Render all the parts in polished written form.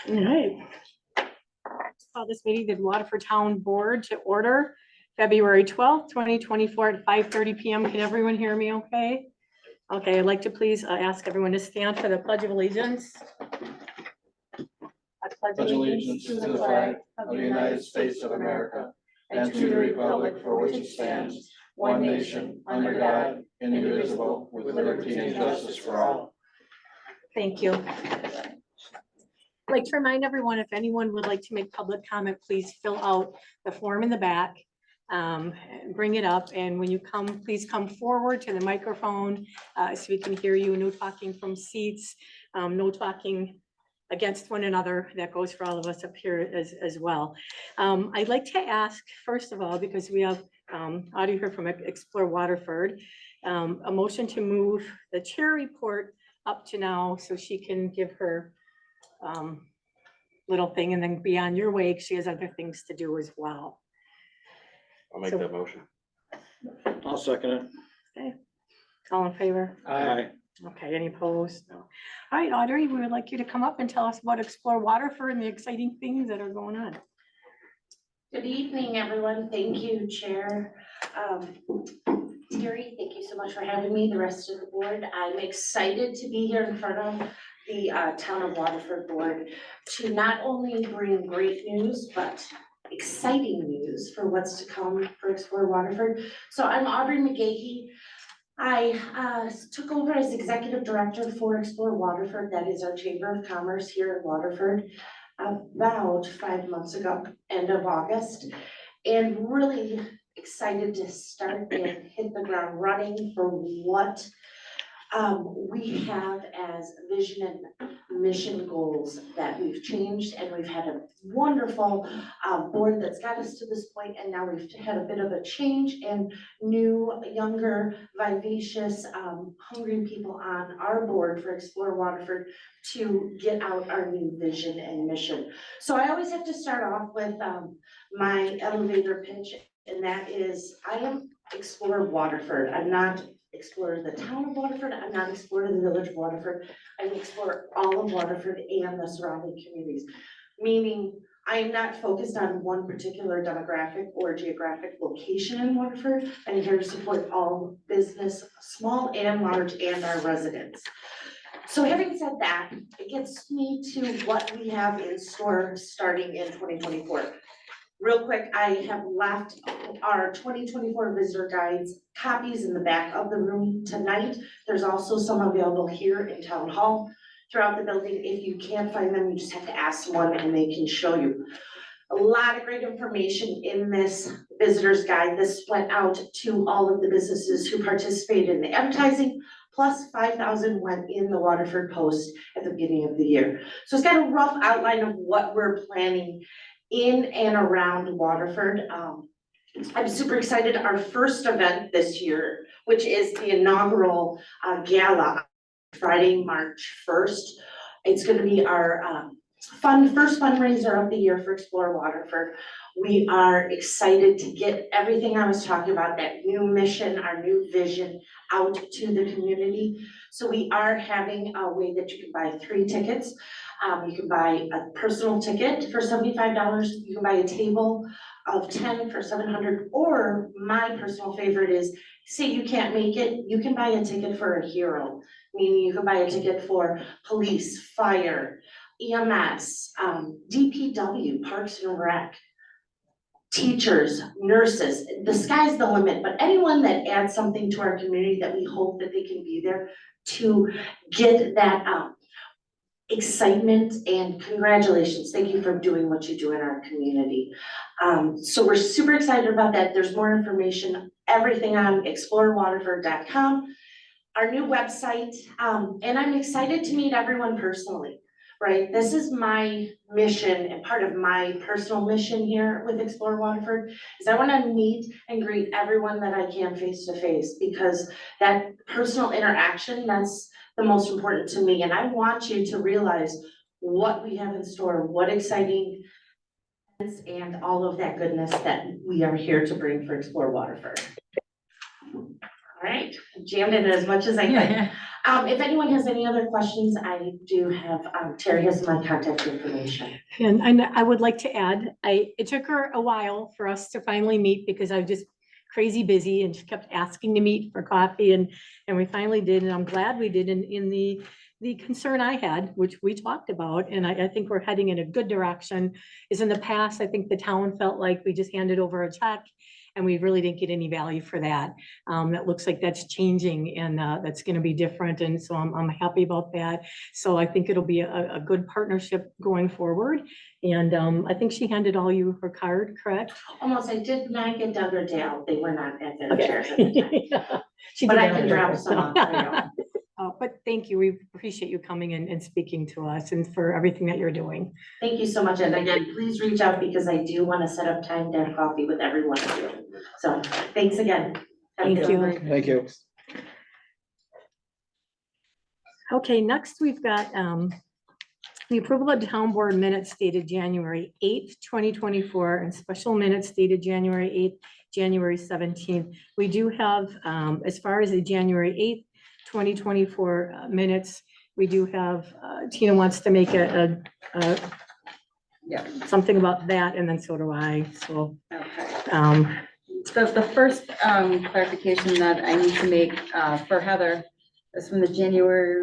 All right. Call this meeting of the Waterford Town Board to order, February 12th, 2024 at 5:30 PM. Can everyone hear me okay? Okay, I'd like to please ask everyone to stand for the Pledge of Allegiance. I Pledge allegiance to the flag of the United States of America and to the republic for which it stands, one nation, under God, indivisible, with liberty and justice for all. Thank you. I'd like to remind everyone, if anyone would like to make public comment, please fill out the form in the back. Bring it up, and when you come, please come forward to the microphone so we can hear you. No talking from seats, no talking against one another. That goes for all of us up here as well. I'd like to ask, first of all, because we have audio here from Explore Waterford, a motion to move the chair report up to now so she can give her little thing and then be on your way, because she has other things to do as well. I'll make that motion. I'll second it. Okay, all in favor? Aye. Okay, any opposed? No. All right, Audrey, we would like you to come up and tell us about Explore Waterford and the exciting things that are going on. Good evening, everyone. Thank you, Chair. Terry, thank you so much for having me, the rest of the board. I'm excited to be here in front of the Town of Waterford Board to not only bring great news, but exciting news for what's to come for Explore Waterford. So I'm Audrey McGahey. I took over as Executive Director for Explore Waterford. That is our Chamber of Commerce here in Waterford about 5 months ago, end of August, and really excited to start and hit the ground running for what we have as vision and mission goals that we've changed, and we've had a wonderful board that's got us to this point, and now we've had a bit of a change and new, younger, vivacious, hungry people on our board for Explore Waterford to get out our new vision and mission. So I always have to start off with my elevator pitch, and that is, I am Explore Waterford. I'm not Explore the Town of Waterford. I'm not Explore the Village of Waterford. I'm Explore all of Waterford and the surrounding communities. Meaning, I am not focused on one particular demographic or geographic location in Waterford. I'm here to support all business, small and large, and our residents. So having said that, it gets me to what we have in store starting in 2024. Real quick, I have left our 2024 visitor guides copies in the back of the room tonight. There's also some available here in Town Hall throughout the building. If you can't find them, you just have to ask someone and they can show you. A lot of great information in this visitor's guide. This went out to all of the businesses who participated in the advertising, plus 5,000 went in the Waterford Post at the beginning of the year. So it's got a rough outline of what we're planning in and around Waterford. I'm super excited. Our first event this year, which is the inaugural gala, Friday, March 1st. It's going to be our first fundraiser of the year for Explore Waterford. We are excited to get everything I was talking about, that new mission, our new vision, out to the community. So we are having a way that you can buy 3 tickets. You can buy a personal ticket for $75. You can buy a table of 10 for $700. Or my personal favorite is, say you can't make it, you can buy a ticket for a hero. Meaning you can buy a ticket for police, fire, EMS, DPW, Parks and Rec, teachers, nurses. The sky's the limit, but anyone that adds something to our community that we hope that they can be there to get that excitement, and congratulations. Thank you for doing what you do in our community. So we're super excited about that. There's more information, everything on explorewaterford.com, our new website, and I'm excited to meet everyone personally, right? This is my mission, and part of my personal mission here with Explore Waterford is I want to meet and greet everyone that I can face to face, because that personal interaction, that's the most important to me. And I want you to realize what we have in store, what exciting and all of that goodness that we are here to bring for Explore Waterford. All right, jammed in as much as I If anyone has any other questions, I do have, Terry has my contact information. And I would like to add, it took her a while for us to finally meet because I was just crazy busy and she kept asking to meet for coffee and we finally did, and I'm glad we did in the concern I had, which we talked about, and I think we're heading in a good direction, is in the past, I think the town felt like we just handed over a check and we really didn't get any value for that. That looks like that's changing and that's gonna be different, and so I'm happy about that. So I think it'll be a good partnership going forward. And I think she handed all you her card, correct? Almost, I did not get Doug or Dale, they were not at their Okay. chairs at the time. She But did I that can on drop purpose. some off for you. But thank you. We appreciate you coming and speaking to us and for everything that you're doing. Thank you so much, and again, please reach out because I do want to set up time to have coffee with everyone of you. So, thanks again. Have a Thank good you. night. Thank you. Okay, next we've got the approval of town board minutes dated January 8th, 2024, and special minutes dated January 8th, January 17th. We do have, as far as the January 8th, 2024 minutes, we do have, Tina wants to make something about that, and then so do I, so. Okay. So the first clarification that I need to make for Heather is from the January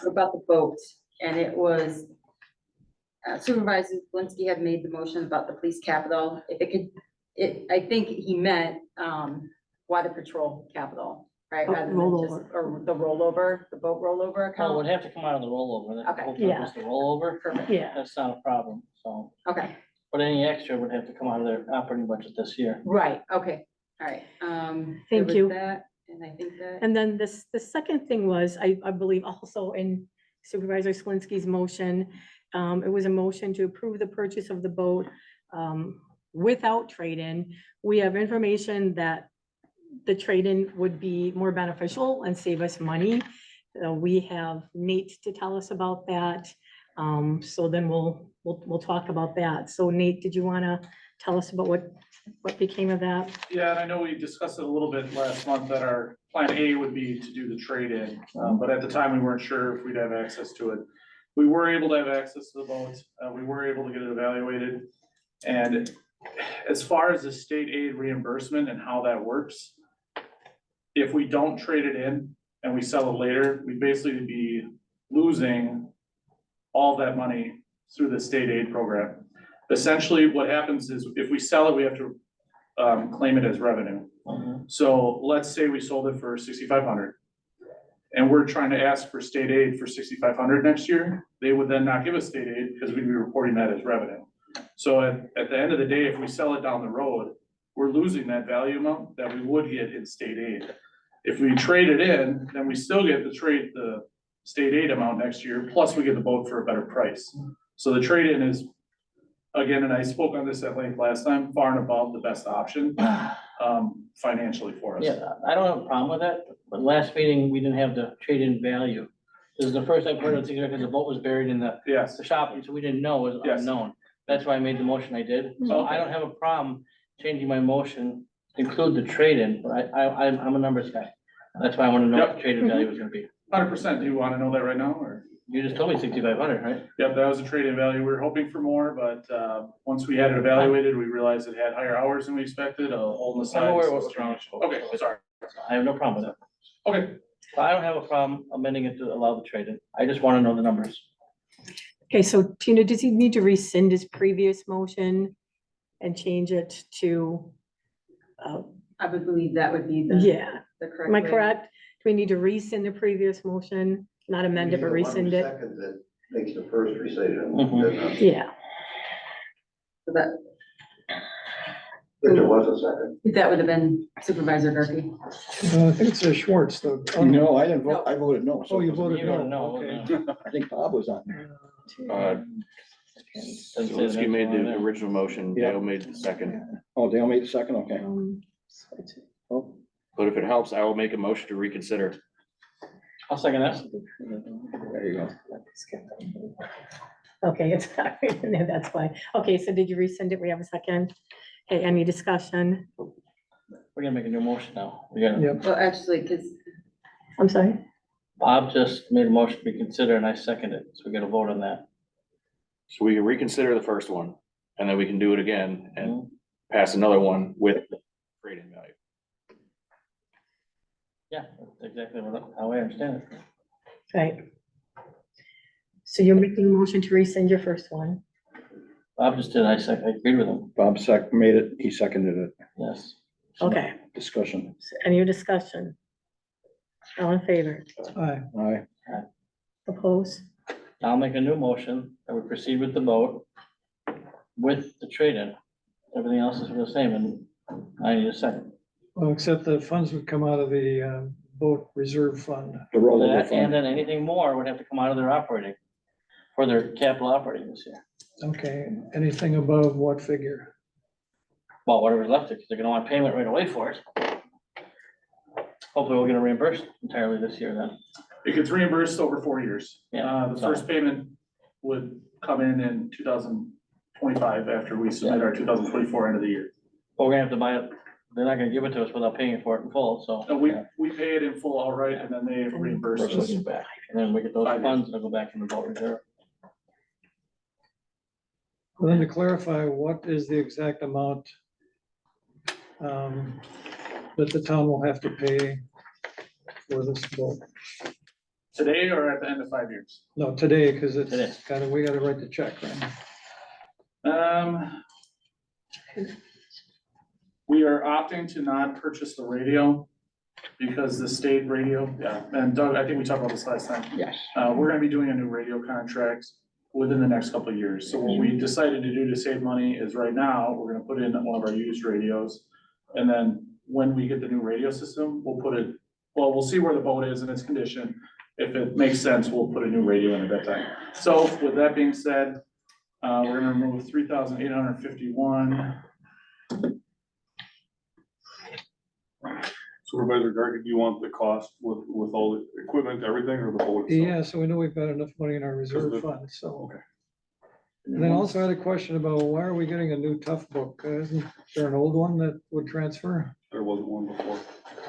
about the boat, and it was Supervisor Zelinski had made the motion about the police capital. If it could, I think he meant water patrol capital, right? Rather than just- Rollover. Or the rollover, the boat rollover Well, it account. would have to come out of the rollover, that's the Okay. whole Yeah. purpose, the rollover, Perfect. Yeah, that's not a problem, so. Okay, But any extra would have to come out of their operating budget this year. right, okay, all right. Thank There was you. that, and I think that. and then the second thing was, I believe also in Supervisor Slinsky's motion, it was a motion to approve the purchase of the boat without trade-in. We have information that the trade-in would be more beneficial and save us money. We have Nate to tell us about that. So then we'll talk about that. So Nate, did you want to tell us about what became of that? Yeah, and I know we discussed it a little bit last month that our plan A would be to do the trade-in, but at the time, we weren't sure if we'd have access to it. We were able to have access to the boat, we were able to get it evaluated. And as far as the state aid reimbursement and how that works, if we don't trade it in and we sell it later, we'd basically be losing all that money through the state aid program. Essentially, what happens is if we sell it, we have to claim it as revenue. So let's say we sold it for 6,500. And we're trying to ask for state aid for 6,500 next year, they would then not give us state aid because we'd be reporting that as revenue. So at the end of the day, if we sell it down the road, we're losing that value amount that we would get in state aid. If we trade it in, then we still get the state aid amount next year, plus we get the boat for a better price. So the trade-in is, again, and I spoke on this at length last time, far and above the best option financially for us. Yeah, I don't have a problem with that, but last meeting, we didn't have the trade-in value. This is the first I've heard of it, because the boat was buried in the Yes, shop, and so we didn't know, it was Yes. unknown. That's why I made the motion I did, so I don't have a problem changing my motion to include the trade-in, but I'm a numbers guy. That's why I want to know what the trade-in value was gonna be. 100%. Do you want to know that right now, or? You just told me 6,500, right? Yep, that was a trade-in value. We were hoping for more, but once we had it evaluated, we realized it had higher hours than we expected, a hole in the side. I'm aware it so was it's strong. Okay, sorry. I have no problem with that. Okay, I don't have a problem amending it to allow the trade-in. I just want to know the numbers. Okay, so Tina, does he need to rescind his previous motion and change it to, I would believe that would be the. yeah, The correct. am I way. correct? Do we need to rescind the previous motion, not amend it, but rescind it? Second that makes the first rescission. Mhm. Yeah, So that, If there was a second. that would have been Supervisor Gerke. I think it's Schwartz, though. No, I didn't vote, I voted no. so Oh, you it wasn't voted me. You no, don't know. okay. I think Bob was on there. Zelinski made the original motion, Yeah. Dale made the second. Oh, Dale made the second, okay. Oh, But if it helps, I will make a motion to reconsider. I'll second that. there you go. okay, it's, that's why. Okay, so did you rescind it? We have a second. Okay, any discussion? We're gonna make a new motion now. We're gonna, Yep. Well, actually, because I'm sorry. Bob just made a motion to reconsider and I second it, so we gotta vote on that. So we can reconsider the first one, and then we can do it again and pass another one with the trade-in value. Yeah, that's exactly how I understand it. Right. So you're making a motion to rescind your first one. Bob just did, I agreed with him, Bob made it, he seconded it. yes. Okay, Discussion. so any discussion? All in favor? Aye. Aye. Oppose? I'll make a new motion that we proceed with the vote with the trade-in. Everything else is the same, and I need a second. Well, except the funds would come out of the boat reserve fund. That, and then anything more would have to come out of their operating, for their capital operating this year. Okay, anything above what figure? Well, whatever's left, because they're gonna want payment right away for it. Hopefully we'll get a reimbursed entirely this year then. It gets reimbursed over 4 years. Yeah, The first payment would come in 2025 after we submit our 2024 end of the year. But we're gonna have to buy it, they're not gonna give it to us without paying for it in full, so. And we pay it in full outright and then they reimburse us. Back, and then we get those 5 years. funds, they'll go back in the boat reserve. Well, then to clarify, what is the exact amount that the town will have to pay for this boat? Today or at the end of 5 years? No, today, because Today. it's kind of, we gotta write the check, right? We are opting to not purchase the radio because the state radio, yeah, and Doug, I think we talked about this last time. Yes. We're gonna be doing a new radio contract within the next couple of years. So what we decided to do to save money is right now, we're gonna put in one of our used radios. And then when we get the new radio system, we'll put it, well, we'll see where the boat is in its condition. If it makes sense, we'll put a new radio in at that time. So with that being said, we're gonna remove 3,851. Supervisor Gargan, do you want the cost with all the equipment, everything, or the boat itself? Yeah, so we know we've got enough money in our reserve the- fund, so. Okay. And then also I had a question about why are we getting a new tough book? Isn't there an old one that would transfer? There wasn't one before.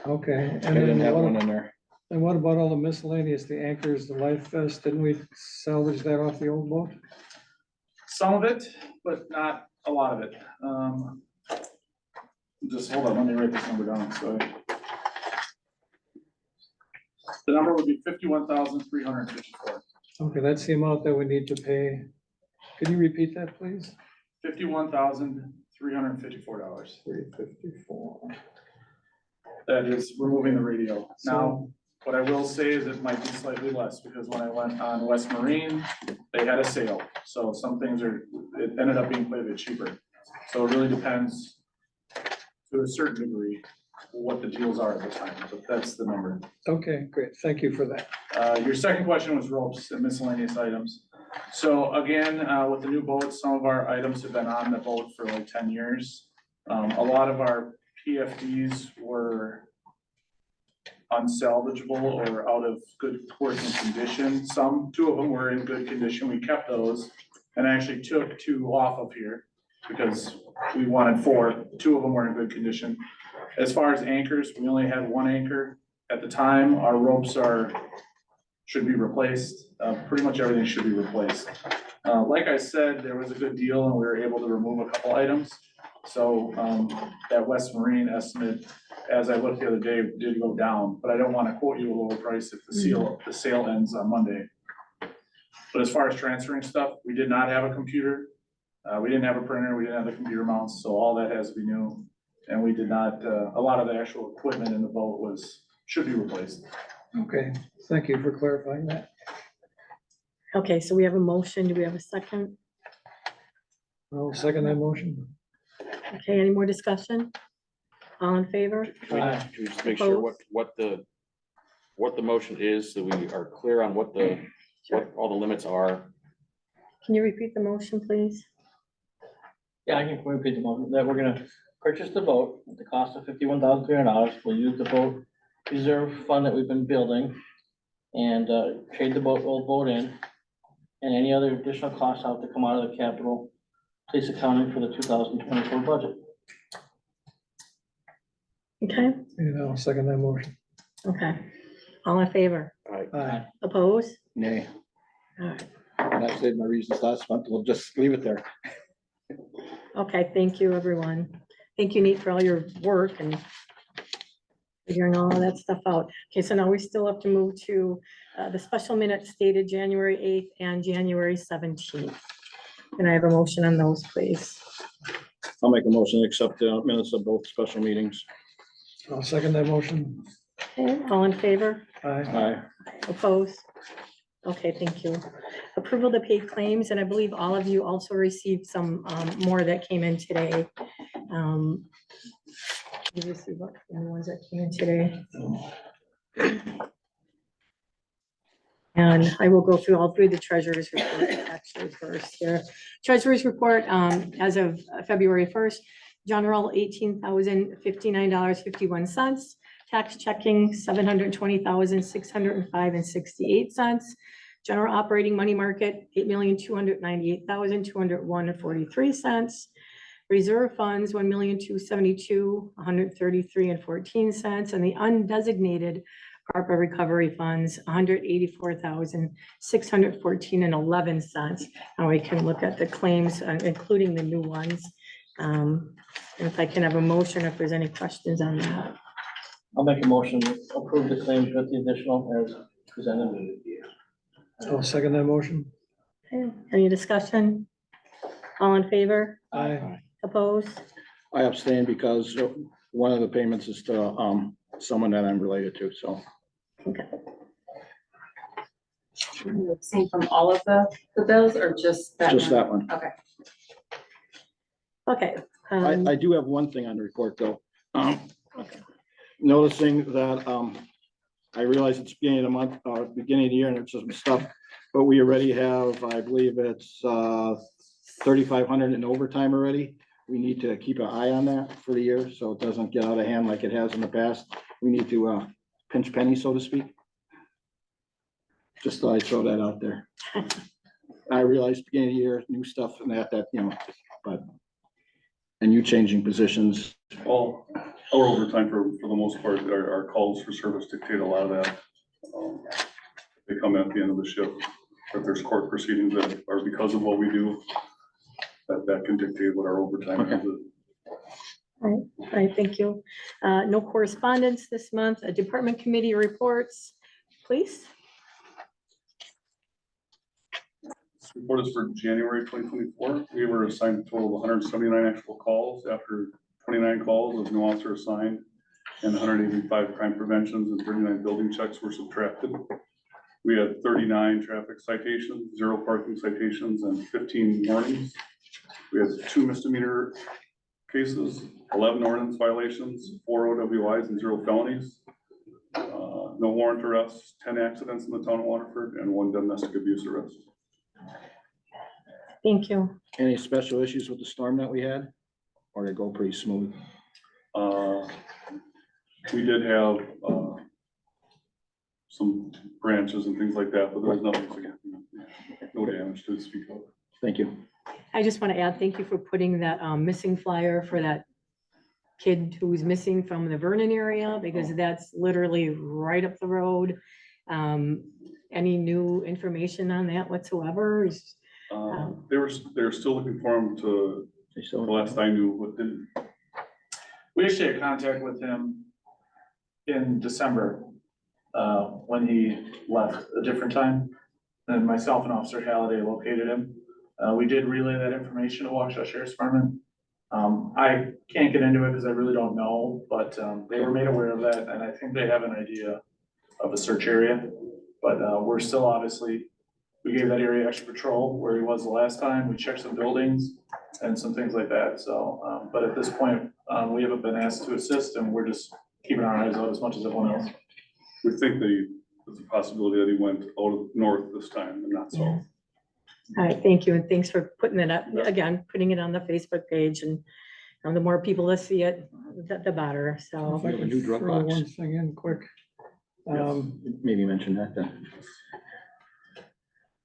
Okay, I and didn't then have one what, in there. and what about all the miscellaneous, the anchors, the life vest? Didn't we salvage that off the old boat? Some of it, but not a lot of it. Just hold on, let me write this number down, so. The number would be 51,354. Okay, that's the amount that we need to pay. Can you repeat that, please? $51,354. $354. That is removing the radio. Now, what I will say is it might be slightly less, because when I went on West Marine, they had a sale. So some things it ended up being quite a bit cheaper. So it really depends to a certain degree what the deals are at the time, but that's the number. Okay, great. Thank you for that. Your second question was ropes and miscellaneous items. So again, with the new boat, some of our items have been on the boat for like 10 years. A lot of our PFDs were unsalvageable or out of good working condition. Two of them were in good condition. We kept those and actually took 2 off of here because we wanted 4. 2 of them were in good condition. As far as anchors, we only had 1 anchor at the time. Our ropes should be replaced. Pretty much everything should be replaced. Like I said, there was a good deal and we were able to remove a couple items. So that West Marine estimate, as I looked the other day, did go down, but I don't want to quote you a lower price if the sale ends on Monday. But as far as transferring stuff, we did not have a computer. We didn't have a printer, we didn't have the computer mounts, so all that has to be new. And we did not, a lot of the actual equipment in the boat should be replaced. Okay, thank you for clarifying that. Okay, so we have a motion. Do we have a second? I'll second that motion. Okay, any more discussion? All in favor? Can we just make sure what the motion is, so we are clear on what all the limits are? Can you repeat the motion, please? Yeah, I can repeat the motion, that we're gonna purchase the boat at the cost of $51,300. We'll use the boat reserve fund that we've been building and trade the old boat in. And any other additional costs have to come out of the capital, please accounting for the 2024 budget. Okay, I'll second that motion. okay. All in favor? Aye. Opposed? Nay, All right. and I said my reasons last month, we'll just leave it there. Okay, thank you, everyone. Thank you, Nate, for all your work and figuring all of that stuff out. Okay, so now we still have to move to the special minutes dated January 8th and January 17th. Can I have a motion on those, please? I'll make a motion to accept the minutes of both special meetings. I'll second that motion. Okay, all in favor? Aye. Aye. Opposed? Okay, thank you. Approval to pay claims, and I believe all of you also received some more that came in today. Let me see what the ones that came in today. And I will go through all three of the treasurer's report actually first here. Treasurer's report, as of February 1st, general $18,059.51. Tax checking, $720,605.68. General operating money market, $8,298,201.43. Reserve funds, $1,272,133.14, and the undesignated ARPA recovery funds, $184,614.11. And we can look at the claims, including the new ones. And if I can have a motion, if there's any questions on that. I'll make a motion to approve the claims with the additional as presented. I'll second that motion. Okay, any discussion? All in favor? Aye. Opposed? I abstain because one of the payments is to someone that I'm related to, so. Same from all of the bills or just that? Just one? that one. Okay. Okay. I do have one thing on the report, though. Noticing that, I realize it's beginning of the month, beginning of the year, and it's some stuff, but we already have, I believe it's, 3,500 in overtime already. We need to keep an eye on that for the year, so it doesn't get out of hand like it has in the past. We need to, pinch pennies, so to speak. Just thought I'd throw that out there. I realize beginning of the year, new stuff and that, but, and you changing positions. All our overtime for the most part, our calls for service dictate a lot of that. They come at the end of the shift, if there's court proceedings that are because of what we do, that can dictate what our overtime is. All right, thank you. No correspondence this month. Department committee reports, please. This report is for January 2024. We were assigned a total of 179 actual calls. After 29 calls, with no officer assigned, and 185 crime preventions and 39 building checks were subtracted. We had 39 traffic citations, 0 parking citations, and 15 warnings. We had 2 misdemeanor cases, 11 ordinance violations, 4 OWIs, and 0 felonies. No warrant arrests, 10 accidents in the town of Waterford, and 1 domestic abuse arrest. Thank you. Any special issues with the storm that we had? Or did it go pretty smooth? We did have some branches and things like that, but there was nothing significant. No damage to speak of. Thank you. I just want to add, thank you for putting that missing flyer for that kid who's missing from the Vernon area, because that's literally right up the road. Any new information on that whatsoever? They're still looking for him to, the last I knew, but didn't. We actually had contact with him in December, when he left a different time. And myself and Officer Halliday located him. We did relay that information to Waukesha Sheriff's Department. I can't get into it because I really don't know, but they were made aware of that, and I think they have an idea of a search area. But we're still obviously, we gave that area extra patrol where he was the last time. We checked some buildings and some things like that. So, but at this point, we haven't been asked to assist, and we're just keeping our eyes out as much as everyone else. We think there's a possibility that he went out of north this time and not south. All right, thank you, and thanks for putting it up, again, putting it on the Facebook page, and the more people that see it, the better, so. We have a new drug Throw box. one thing in quick. Maybe mention that then.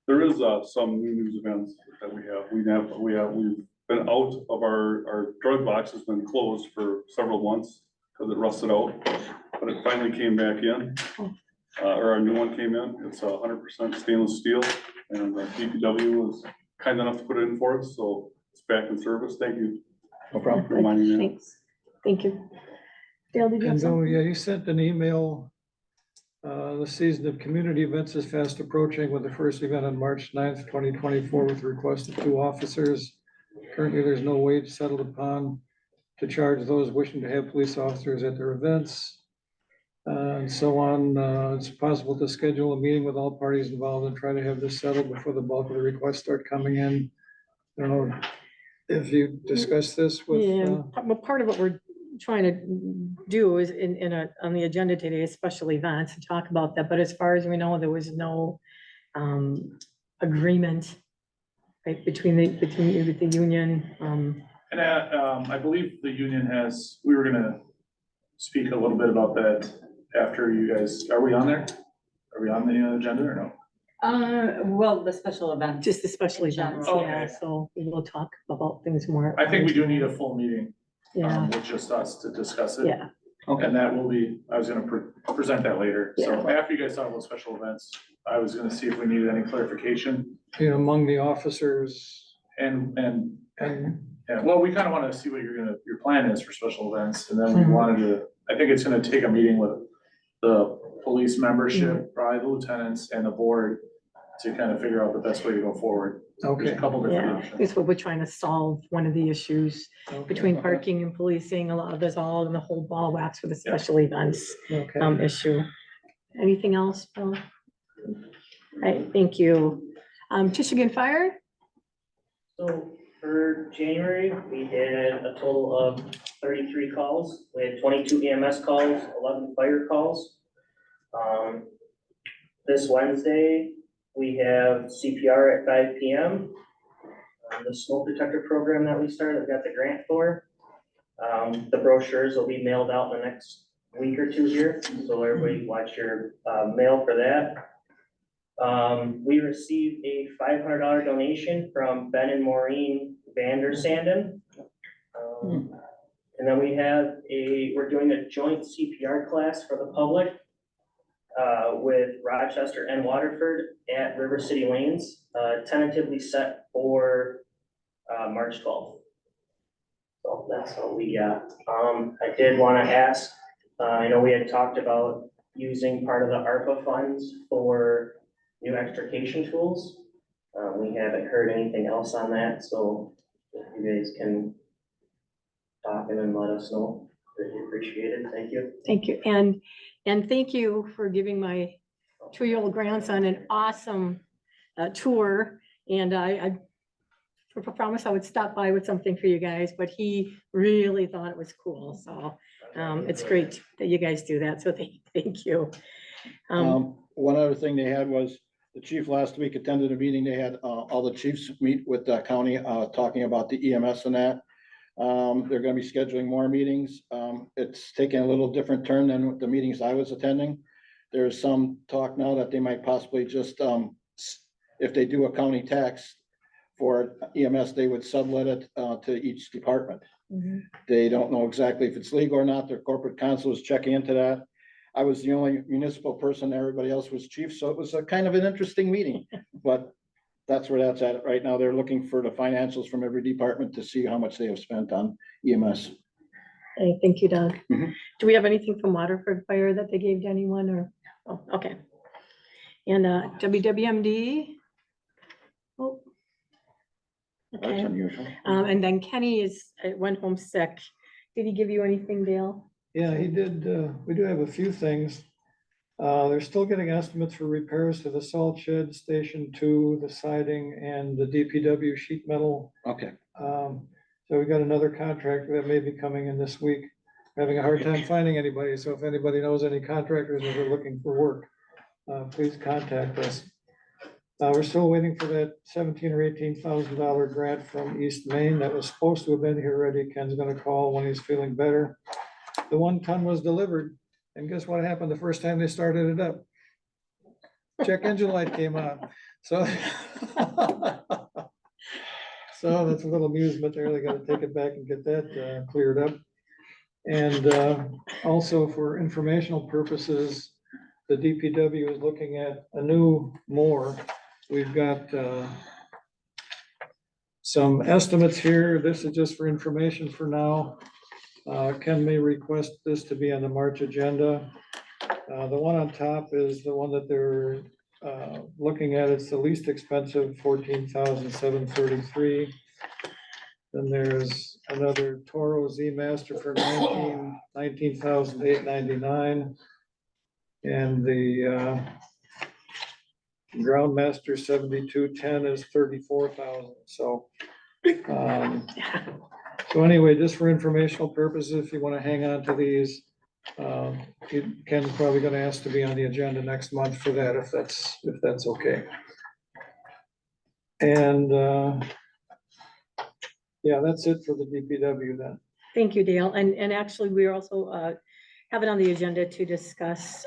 There is some new news events that we have. We've been out of our drug box has been closed for several months. because it rusted out, but it finally came back in. Or a new one came in. It's 100% stainless steel, and DPW was kind enough to put it in for us, so it's back in service. Thank you. No problem. For reminding me. Thanks. Thank you. Dale, did you have And Bill, something? yeah, you sent an email. The season of community events is fast approaching with the first event on March 9th, 2024, with a request of 2 officers. Currently, there's no wage settled upon to charge those wishing to have police officers at their events. And so on. It's possible to schedule a meeting with all parties involved and try to have this settled before the bulk of the requests start coming in. I don't know if you discussed this with, Yeah, well, part of what we're trying to do is on the agenda today, is special events, and talk about that, but as far as we know, there was no agreement, right, between the union, And I believe the union has, we were gonna speak a little bit about that after you guys, are we on there? Are we on the agenda or no? Well, the special event. just the special In events, general. yeah, Okay. so we will talk about things more. I think we do need a full meeting, Yeah, with just us to discuss it. yeah, And that will be, I was gonna present that later. So after you guys talk about special events, I was gonna see if we needed any clarification among the officers and, and, yeah, well, we kind of want to see what your plan is for special events. And then we wanted to, I think it's gonna take a meeting with the police membership, probably the lieutenants and the board to kind of figure out the best way to go forward. There's okay. a couple different yeah, options. it's what we're trying to solve, one of the issues between parking and policing, a lot of us all in the whole ball of wax for the special events Okay. issue. Anything else, Bill? Right, thank you. Michigan Fire? So for January, we had a total of 33 calls. We had 22 EMS calls, 11 fire calls. This Wednesday, we have CPR at 5 PM. The smoke detector program that we started, we got the grant for. The brochures will be mailed out in the next week or 2 here, so everybody watch your mail for that. We received a $500 donation from Ben and Maureen Vandersanden. And then we're doing a joint CPR class for the public with Rochester and Waterford at River City Lanes, tentatively set for March 12th. So that's what we got. I did want to ask, I know we had talked about using part of the ARPA funds for new extrication tools. We haven't heard anything else on that, so if you guys can talk and then let us know, really appreciate it, thank you. Thank you, and thank you for giving my 2-year-old grandson an awesome tour. And I promised I would stop by with something for you guys, but he really thought it was cool, so it's great that you guys do that, so thank you. One other thing they had was, the chief last week attended a meeting. They had all the chiefs meet with the county, talking about the EMS and that. They're gonna be scheduling more meetings. It's taking a little different turn than the meetings I was attending. There's some talk now that they might possibly just, if they do a county tax for EMS, they would sublet it to each department. They don't know exactly if it's legal or not. Their corporate counsel is checking into that. I was the only municipal person, everybody else was chief, so it was a kind of an interesting meeting, but that's where that's at right now. They're looking for the financials from every department to see how much they have spent on EMS. Hey, thank you, Doug. Mhm. Do we have anything from Waterford Fire that they gave to anyone, or, oh, okay. And WWMD? Oh. That's Okay, unusual. and then Kenny went home sick. Did he give you anything, Dale? Yeah, he did, we do have a few things. They're still getting estimates for repairs to the salt shed, Station 2, the siding, and the DPW sheet metal. Okay. So we got another contractor that may be coming in this week. We're having a hard time finding anybody, so if anybody knows any contractors that are looking for work, please contact us. We're still waiting for that $17,000 or $18,000 grant from East Maine that was supposed to have been here already. Ken's gonna call when he's feeling better. The 1 ton was delivered, and guess what happened the first time they started it up? Check engine light came on, so. So that's a little amusement there. They gotta take it back and get that cleared up. And also for informational purposes, the DPW is looking at a new mower. We've got some estimates here. This is just for information for now. Ken may request this to be on the March agenda. The one on top is the one that they're looking at. It's the least expensive, $14,733. Then there's another Toro Z Master for $19,899. And the Groundmaster 7210 is $34,000. So anyway, just for informational purposes, if you want to hang on to these, Ken's probably going to ask to be on the agenda next month for that, if that's okay. And yeah, that's it for the DPW then. Thank you, Dale. And actually, we also have it on the agenda to discuss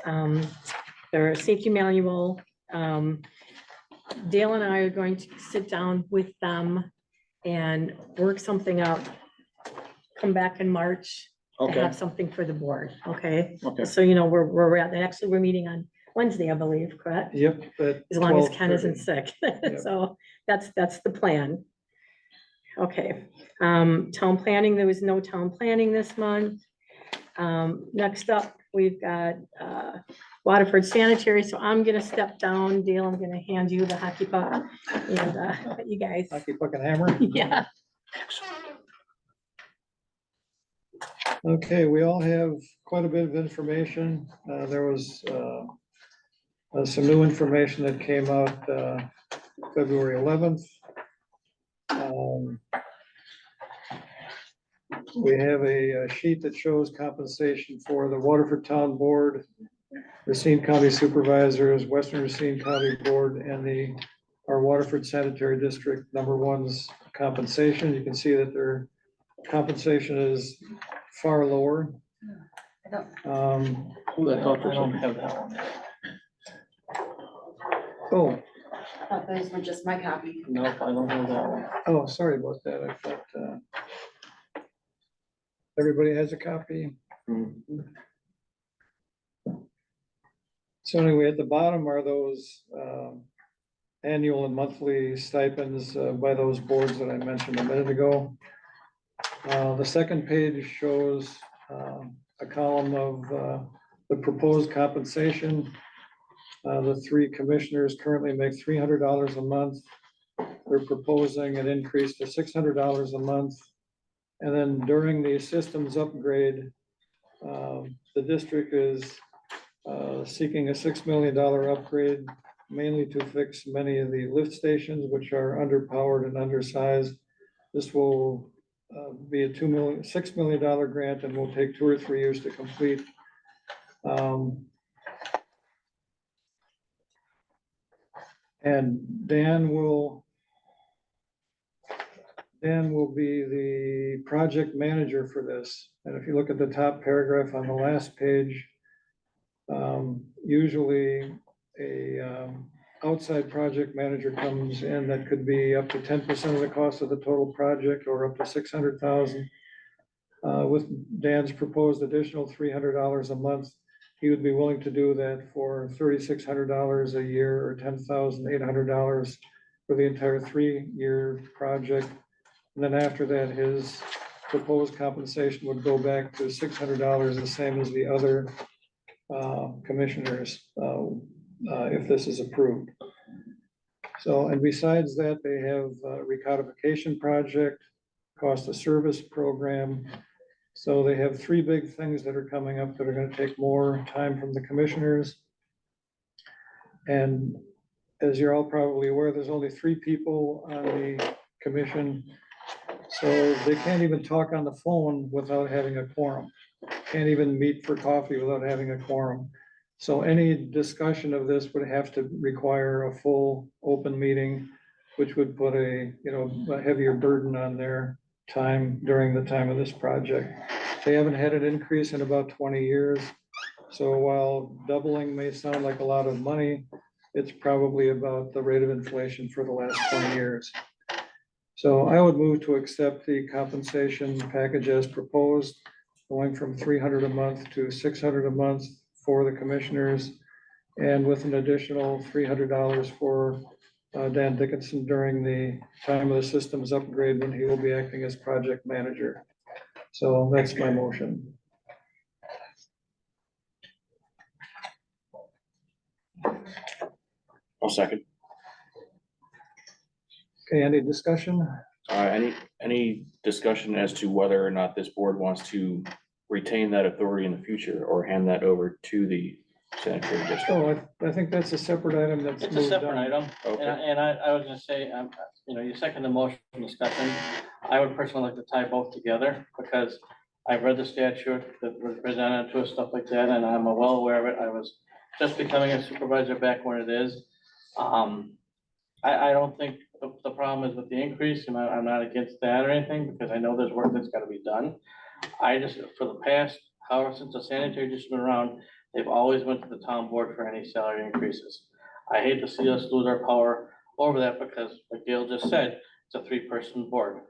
their safety manual. Dale and I are going to sit down with them and work something out. Come back in March and Okay, have something for the board, okay? okay. So you know, we're at, and actually, we're meeting on Wednesday, I believe, correct? Yep. at As long as Ken 12:30. isn't sick. Yep. So that's the plan. Okay, town planning, there was no town planning this month. Next up, we've got Waterford Sanitary, so I'm gonna step down. Dale, I'm gonna hand you the hockey puck and you guys, Hockey puck and hammer. yeah. Okay, we all have quite a bit of information. There was some new information that came out February 11th. We have a sheet that shows compensation for the Waterford Town Board, Racine County Supervisors, Western Racine County Board, and our Waterford Sanitary District #1's compensation. You can see that their compensation is far lower. I don't, I don't have that one. Oh, I thought those were just my copy. Nope, I don't have that one. oh, sorry about that. I thought everybody has a copy. So anyway, at the bottom are those annual and monthly stipends by those boards that I mentioned a minute ago. The second page shows a column of the proposed compensation. The three commissioners currently make $300 a month. They're proposing an increase to $600 a month. And then during the systems upgrade, the district is seeking a $6 million upgrade, mainly to fix many of the lift stations, which are underpowered and undersized. This will be a $6 million grant and will take 2 or 3 years to complete. And Dan will be the project manager for this. And if you look at the top paragraph on the last page, usually a outside project manager comes in that could be up to 10% of the cost of the total project or up to $600,000. With Dan's proposed additional $300 a month, he would be willing to do that for $3,600 a year or $10,800 for the entire 3-year project. And then after that, his proposed compensation would go back to $600, the same as the other commissioners, if this is approved. So, and besides that, they have a recodification project, cost of service program. So they have 3 big things that are coming up that are going to take more time from the commissioners. And as you're all probably aware, there's only 3 people on the commission. So they can't even talk on the phone without having a quorum. Can't even meet for coffee without having a quorum. So any discussion of this would have to require a full open meeting, which would put a heavier burden on their time during the time of this project. They haven't had an increase in about 20 years. So while doubling may sound like a lot of money, it's probably about the rate of inflation for the last 20 years. So I would move to accept the compensation package as proposed. going from 300 a month to 600 a month for the commissioners, and with an additional $300 for Dan Dickinson during the time of the systems upgrade when he will be acting as project manager. So that's my motion. I'll second. Okay, any discussion? Any discussion as to whether or not this board wants to retain that authority in the future or hand that over to the sanitary district? Oh, I think that's a separate item that's It's a moved separate on. item, Okay. and I was gonna say, you second the motion discussion. I would personally like to tie both together, because I've read the statute that was presented to us, stuff like that, and I'm well aware of it. I was just becoming a supervisor back when it is. I don't think the problem is with the increase, and I'm not against that or anything, because I know there's work that's gotta be done. I just, for the past, however, since the sanitary district been around, they've always went to the town board for any salary increases. I hate to see us lose our power over that, because like Gail just said, it's a three-person board.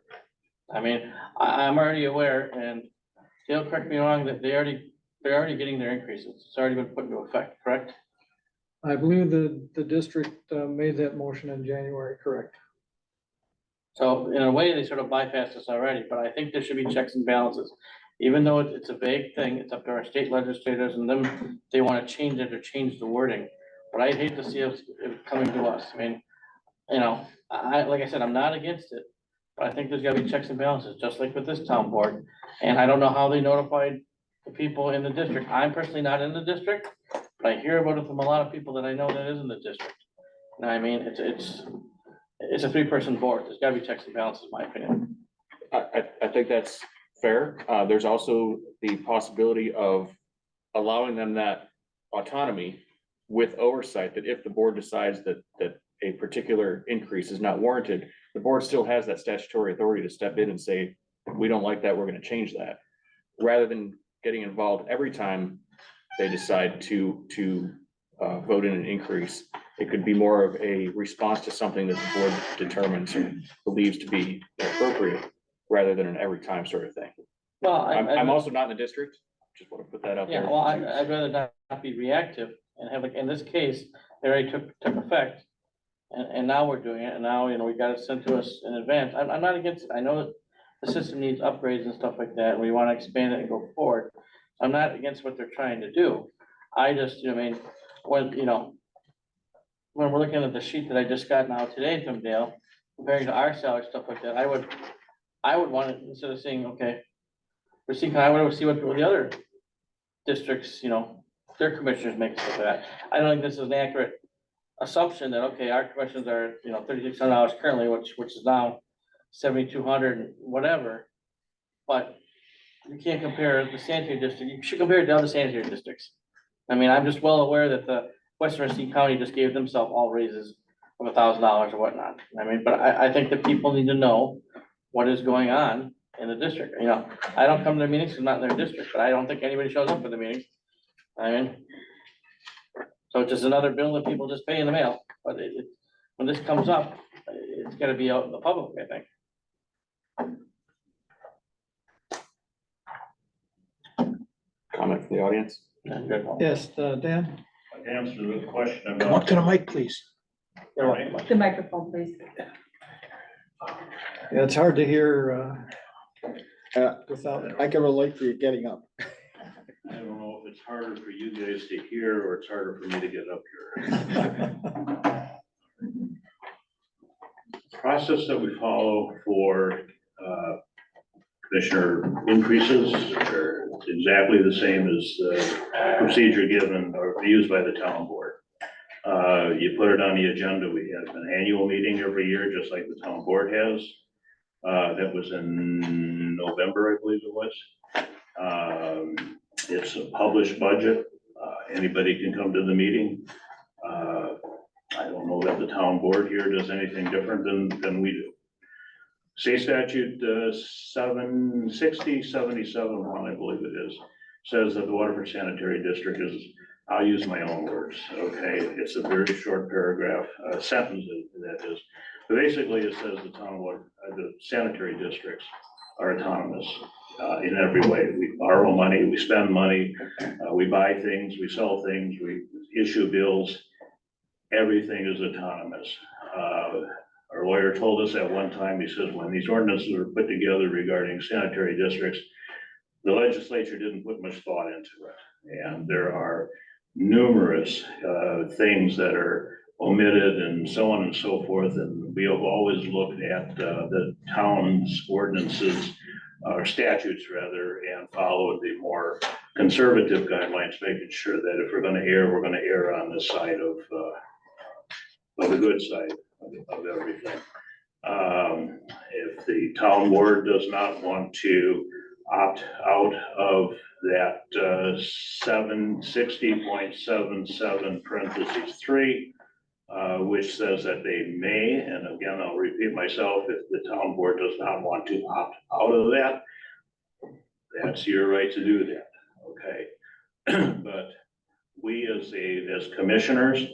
I mean, I'm already aware, and Gail, correct me wrong, that they're already getting their increases. It's already been put into effect, correct? I believe the district made that motion in January, correct? So in a way, they sort of bypassed us already, but I think there should be checks and balances. Even though it's a vague thing, it's up to our state legislators and them, they want to change it or change the wording. But I'd hate to see us it coming to us. I mean, like I said, I'm not against it, but I think there's gotta be checks and balances, just like with this town board. And I don't know how they notified the people in the district. I'm personally not in the district, but I hear about it from a lot of people that I know that is in the district. And I mean, it's a three-person board. There's gotta be checks and balances, in my opinion. I think that's fair. There's also the possibility of allowing them that autonomy with oversight, that if the board decides that a particular increase is not warranted, the board still has that statutory authority to step in and say, we don't like that, we're gonna change that. Rather than getting involved every time they decide to vote in an increase, it could be more of a response to something that the board determines or believes to be appropriate, rather than an every time sort of thing. Well, I'm also not in the district, just want to put that out yeah, there. well, I'd rather not be reactive and have, like, in this case, it already took effect. And now we're doing it, and now, we got it sent to us in advance. I'm not against it. I know that the system needs upgrades and stuff like that, and we wanna expand it and go forward. I'm not against what they're trying to do. I just, when we're looking at the sheet that I just got now today from Dale, comparing to our salary, stuff like that, I would want it, instead of saying, okay, I want to see what the other districts, their commissioners make stuff of that. I don't think this is an accurate assumption that, okay, our commissions are, $3,600 currently, which is now 7,200 whatever. But you can't compare the sanitary district, you should compare it to other sanitary districts. I mean, I'm just well aware that the Western Tennessee County just gave themselves all raises of $1,000 or whatnot. I mean, but I think that people need to know what is going on in the district. I don't come to their meetings, 'cause I'm not in their district, but I don't think anybody shows up for the meetings. I mean, so it's just another bill that people just pay in the mail, but when this comes up, it's gotta be out in the public, I think. Comment from the audience? Yeah, good. Yes, Dan? Answer the question Come up to the mic, please. You're welcome. The microphone, please. Yeah, it's hard to hear without. I can relate to you getting up. I don't know if it's harder for you guys to hear or it's harder for me to get up here. Process that we follow for commissioner increases are exactly the same as the procedure given or used by the town board. You put it on the agenda. We have an annual meeting every year, just like the town board has. That was in November, I believe it was. It's a published budget. Anybody can come to the meeting. I don't know that the town board here does anything different than we do. State statute 760-77-1, I believe it is, says that the Waterford Sanitary District is, I'll use my own words, okay? It's a very short paragraph, sentence that is. But basically, it says the sanitary districts are autonomous. in every way. We borrow money, we spend money, we buy things, we sell things, we issue bills. Everything is autonomous. Our lawyer told us at one time, he says, when these ordinances were put together regarding sanitary districts, the legislature didn't put much thought into it. And there are numerous things that are omitted and so on and so forth. And we have always looked at the town's ordinances, or statutes rather, and followed the more conservative guidelines, making sure that if we're gonna err, we're gonna err on the side of the good side of everything. If the town board does not want to opt out of that 760.77 parentheses 3, which says that they may, and again, I'll repeat myself, if the town board does not want to opt out of that, that's your right to do that, okay? But we as commissioners,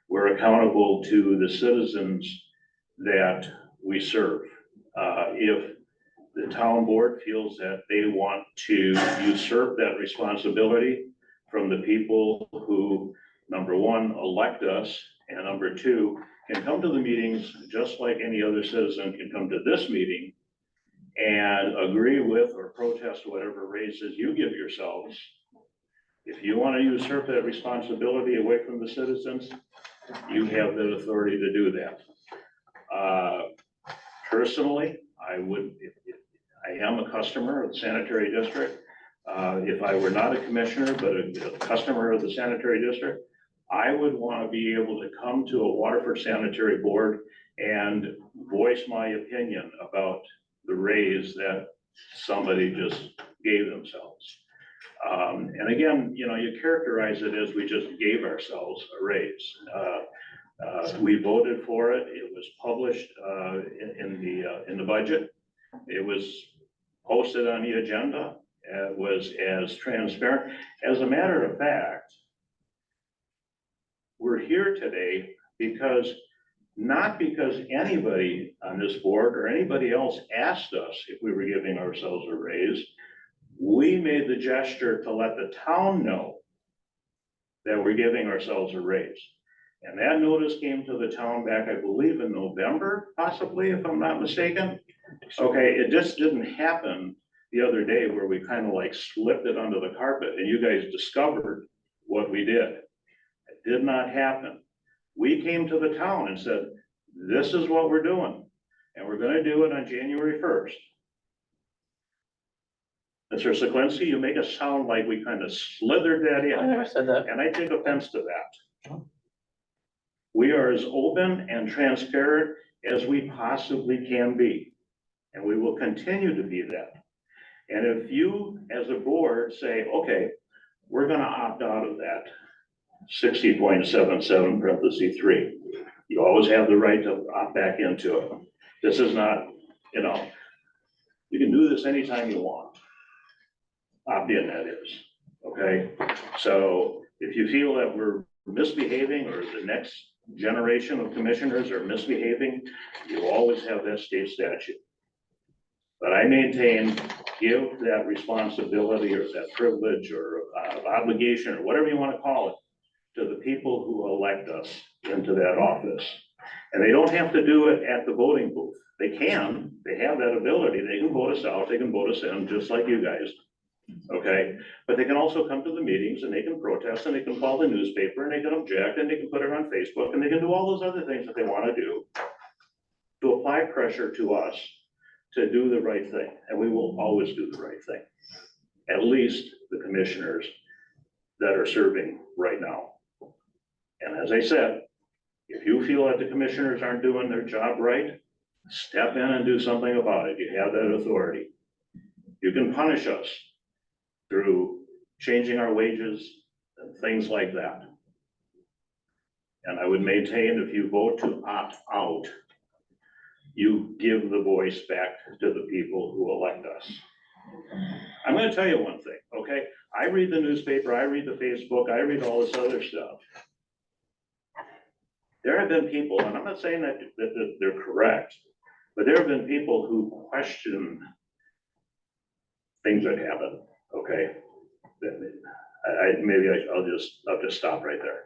we're accountable to the citizens that we serve. If the town board feels that they want to usurp that responsibility from the people who, number one, elect us, and number two, can come to the meetings just like any other citizen can come to this meeting and agree with or protest whatever raises you give yourselves. If you want to usurp that responsibility away from the citizens, you have the authority to do that. Personally, I am a customer of the sanitary district. If I were not a commissioner, but a customer of the sanitary district, I would want to be able to come to a Waterford Sanitary Board and voice my opinion about the raise that somebody just gave themselves. And again, you know, you characterize it as we just gave ourselves a raise. We voted for it. It was published in the budget. It was posted on the agenda. It was as transparent. As a matter of fact, we're here today because, not because anybody on this board or anybody else asked us if we were giving ourselves a raise. We made the gesture to let the town know that we're giving ourselves a raise. And that notice came to the town back, I believe, in November, possibly, if I'm not mistaken. Okay, it just didn't happen the other day where we kind of like slipped it under the carpet and you guys discovered what we did. It did not happen. We came to the town and said, this is what we're doing, and we're gonna do it on January 1st. Mr. Seklinski, you make us sound like we kind of slithered that in. I never said that. And I take offense to that. We are as open and transparent as we possibly can be, and we will continue to be that. And if you, as a board, say, okay, we're gonna opt out of that 60.77 parentheses 3, you always have the right to opt back into it. This is not, you know, you can do this anytime you want. Opt in, that is, okay? So if you feel that we're misbehaving or the next generation of commissioners are misbehaving, you always have that state statute. But I maintain, give that responsibility or that privilege or obligation or whatever you want to call it to the people who elect us into that office. And they don't have to do it at the voting booth. They can, they have that ability. They can vote us out, they can vote us in, just like you guys. Okay, but they can also come to the meetings and they can protest and they can call the newspaper and they can object and they can put it on Facebook and they can do all those other things that they want to do to apply pressure to us to do the right thing. And we will always do the right thing. At least the commissioners that are serving right now. And as I said, if you feel that the commissioners aren't doing their job right, step in and do something about it. You have that authority. You can punish us through changing our wages and things like that. And I would maintain, if you vote to opt out, you give the voice back to the people who elect us. I'm gonna tell you one thing, okay? I read the newspaper, I read the Facebook, I read all this other stuff. There have been people, and I'm not saying that they're correct, but there have been people who question things that happen, okay? I'll just stop right there,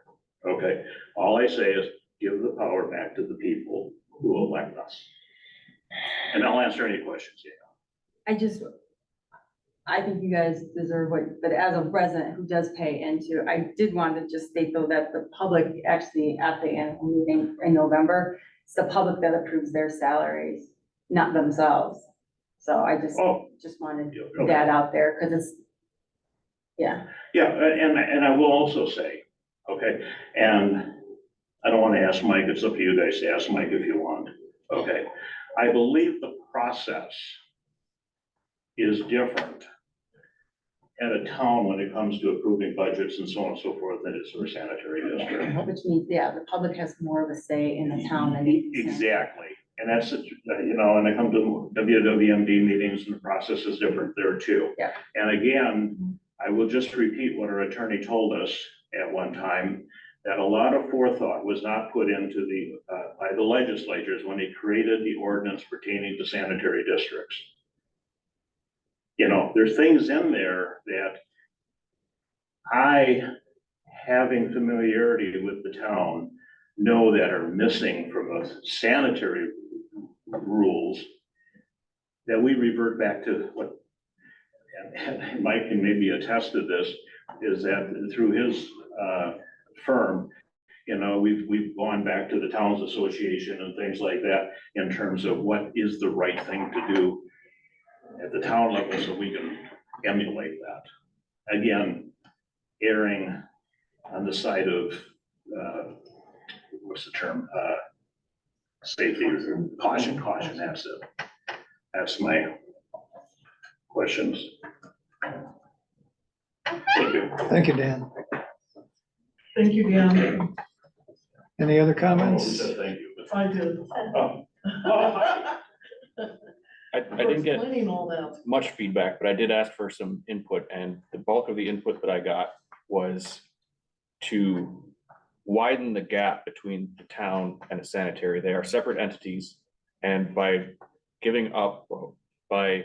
okay? All I say is give the power back to the people who elect us. And I'll answer any questions you have. I think you guys deserve what, but as a resident who does pay into, I did want to just state though that the public actually at the annual meeting in November, it's the public that approves their salaries, not themselves. So I Oh. just wanted Okay. that out there, because it's, yeah. Yeah, and I will also say, okay, and I don't want to ask Mike, it's up to you guys to ask Mike if you want, okay? I believe the process is different at a town when it comes to approving budgets and so on and so forth than it is for a sanitary district. Which means, yeah, the public has more of a say in the town than. it is. Exactly, and that's, you know, when I come to WWMD meetings and the process is different there too. Yeah. And again, I will just repeat what our attorney told us at one time, that a lot of forethought was not put into by the legislatures when they created the ordinance pertaining to sanitary districts. You know, there's things in there that I, having familiarity with the town, know that are missing from the sanitary rules, that we revert back to what, and Mike can maybe attest to this, is that through his firm, you know, we've gone back to the Towns Association and things like that in terms of what is the right thing to do at the town level so we can emulate that. Again, erring on the side of, what's the term? Safety, caution, that's it. That's my questions. Thank you. Thank you, Dan. Thank you, Dan. Any other Who comments? said thank you? I did. I didn't get Explaining all that. much feedback, but I did ask for some input, and the bulk of the input that I got was to widen the gap between the town and a sanitary. They are separate entities, and by giving up, by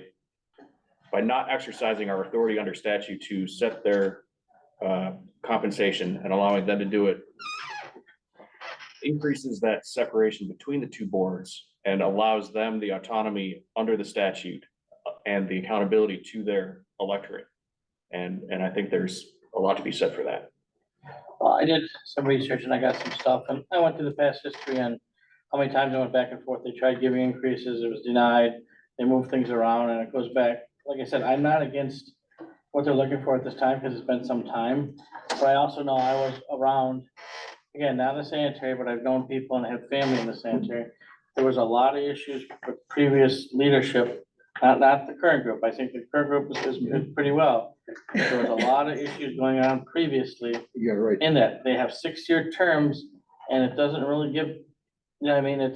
not exercising our authority under statute to set their compensation and allowing them to do it, increases that separation between the two boards and allows them the autonomy under the statute and the accountability to their electorate. And I think there's a lot to be said for that. Well, I did some research and I got some stuff, and I went through the past history and how many times I went back and forth. They tried giving increases, it was denied. They moved things around and it goes back. Like I said, I'm not against what they're looking for at this time because it's been some time. But I also know I was around, again, not in the sanitary, but I've known people and I have family in the sanitary. There was a lot of issues with previous leadership, not the current group. I think the current group is pretty well. There was a lot of issues going on previously in that they have 6-year terms and it doesn't really give, you know what I mean,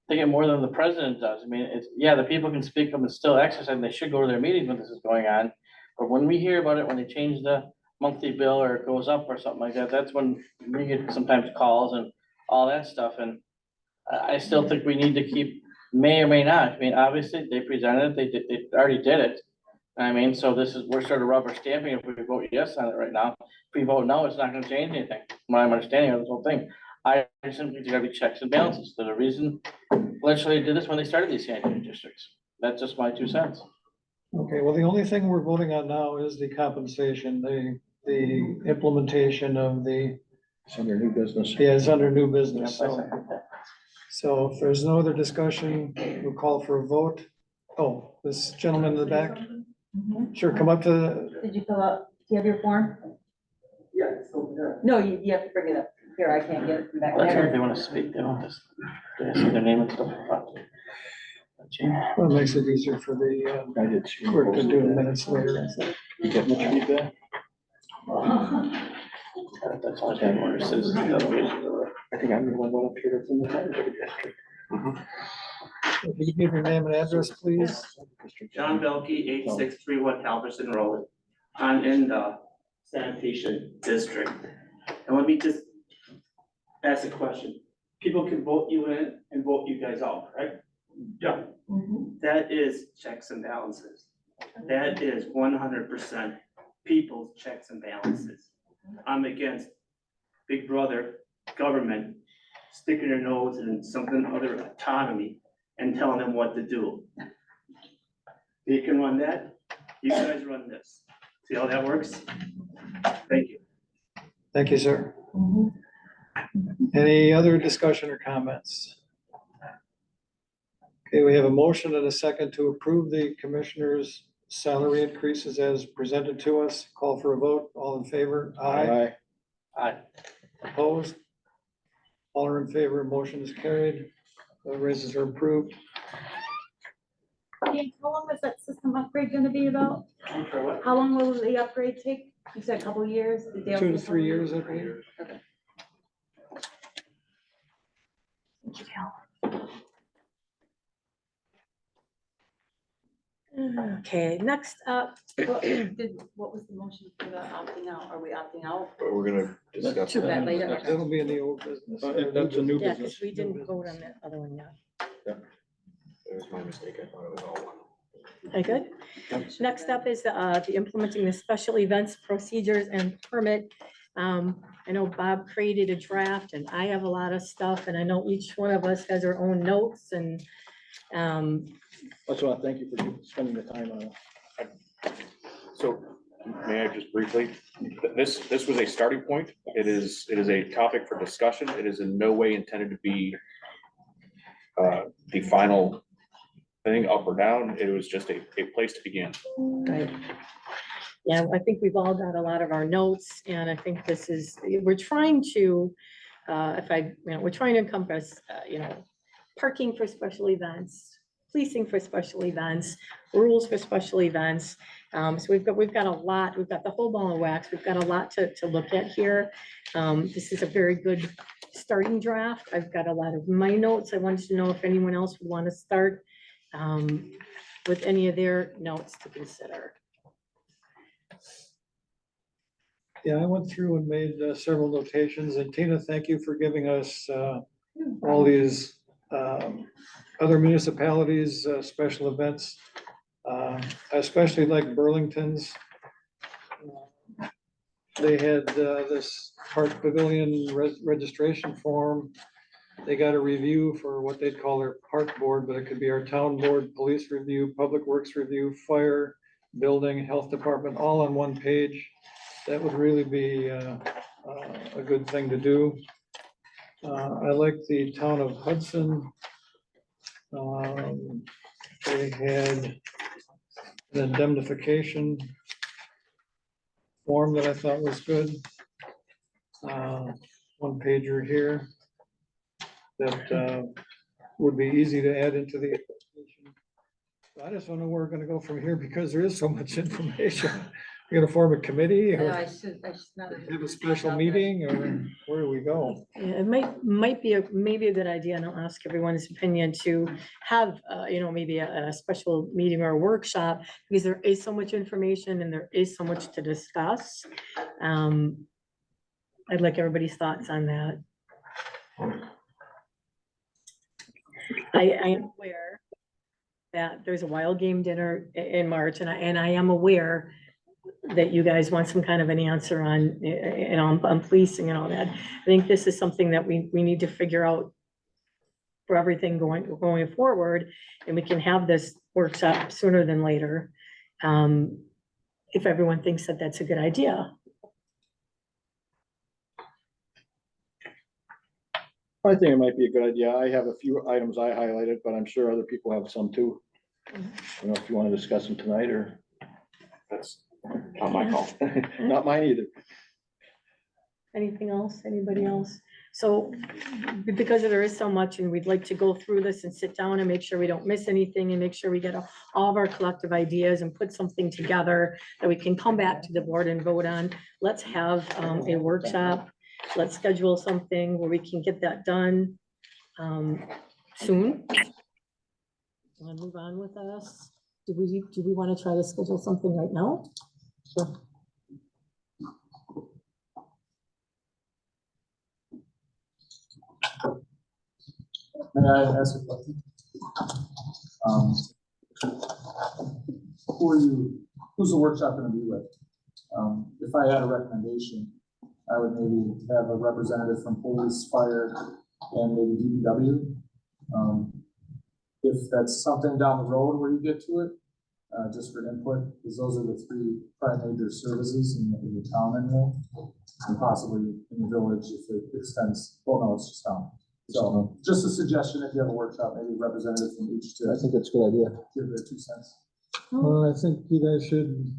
they get more than the president does. I mean, yeah, the people can speak up and still exercise and they should go to their meetings when this is going on. But when we hear about it, when they change the monthly bill or it goes up or something like that, that's when we get sometimes calls and all that stuff. And I still think we need to keep, may or may not. I mean, obviously they presented it, they already did it. I mean, so we're sort of rubber stamping if we vote yes on it right now. If we vote no, it's not gonna change anything, from my understanding of this whole thing. I simply think there gotta be checks and balances. There's a reason legislature did this when they started these sanitary districts. That's just my 2 cents. Okay, well, the only thing we're voting on now is the compensation, the implementation of the. It's under new business. Yeah, it's under new business, Yep, I so. second that. So if there's no other discussion, we'll call for a vote. Oh, this gentleman in the back, sure, come up to, Did you fill out, do you have your form? Yeah, it's over there. No, you have to bring it up. Here, I can't get it from back Well, that's right, if there. they wanna speak, they don't just, they see their name and stuff. well, it makes it easier for the I did see. clerk to do the minutes later. You get much feedback? That's all I have, or citizens. I think I'm the one went up here from the sanitary district. If you give your name and address, please. John Belkey, 8631 Halverson Road. I'm in the sanitation district. And let me just ask a question. People can vote you in and vote you guys out, right? Yeah. That is checks and balances. That is 100% people's checks and balances. I'm against big brother, government, sticking their nose in something other autonomy and telling them what to do. You can run that, you guys run this. See how that works? Thank you. Thank you, sir. Any other discussion or comments? Okay, we have a motion and a second to approve the commissioners' salary increases as presented to us. Call for a vote. All in favor? Aye. Aye. Opposed? All are in favor. Motion is carried. The raises are approved. Dan, how long is that system upgrade gonna be about? For what? How long will the upgrade take? You said a couple years? The Dale 2 to said 3 a years, I believe. Okay, next up, What was the motion for the opting out? Are we opting out? But we're gonna discuss Too bad, that. later. That'll be in the old business. That's a new yeah, business. because we didn't vote on that other one yet. It was my mistake. I thought it was all one. Okay, good. Next up is the implementing the special events procedures and permit. I know Bob created a draft and I have a lot of stuff and I know each one of us has our own notes and That's why, thank you for spending the time on it. So may I just briefly, this was a starting point. It is a topic for discussion. It is in no way intended to be the final thing up or down. It was just a place to begin. right. Yeah, I think we've all got a lot of our notes and I think this is, we're trying to, we're trying to encompass, parking for special events, policing for special events, rules for special events. So we've got a lot, we've got the whole ball of wax. We've got a lot to look at here. This is a very good starting draft. I've got a lot of my notes. I wanted to know if anyone else would want to start with any of their notes to consider. Yeah, I went through and made several notations, and Tina, thank you for giving us all these other municipalities, special events. I especially like Burlington's. They had this Park Pavilion registration form. They got a review for what they'd call their park board, but it could be our town board, police review, public works review, fire, building, health department, all on one page. That would really be a good thing to do. I like the town of Hudson. They had an indemnification form that I thought was good. One pager here that would be easy to add into the application. I just don't know where we're gonna go from here because there is so much information. We're gonna form a committee No, or I should not. have a special meeting or where do we go? Yeah, it might be maybe a good idea, and I'll ask everyone's opinion to have, maybe a special meeting or a workshop, because there is so much information and there is so much to discuss. I'd like everybody's thoughts on that. I am aware that there's a wild game dinner in March, and I am aware that you guys want some kind of an answer on, on policing and all that. I think this is something that we need to figure out for everything going forward, and we can have this workshop sooner than later. If everyone thinks that that's a good idea. I think it might be a good idea. I have a few items I highlighted, but I'm sure other people have some too. I don't know if you want to discuss them tonight or That's not my call. not mine either. Anything else? Anybody else? So because there is so much and we'd like to go through this and sit down and make sure we don't miss anything and make sure we get all of our collective ideas and put something together that we can come back to the board and vote on. Let's have a workshop. Let's schedule something where we can get that done soon. Want to move on with us? Do we want to try to schedule something right now? Sure. May I ask a question? who's the workshop gonna be with? If I had a recommendation, I would maybe have a representative from police, fire, and maybe DPW. If that's something down the road where you get to it, just for input, because those are the three prime major services in the town anyway. And possibly in the village if it extends, well, no, it's just town. So just a suggestion, if you have a workshop, maybe representative from each to. I think that's a good idea. Give their 2 cents. Well, I think you guys should,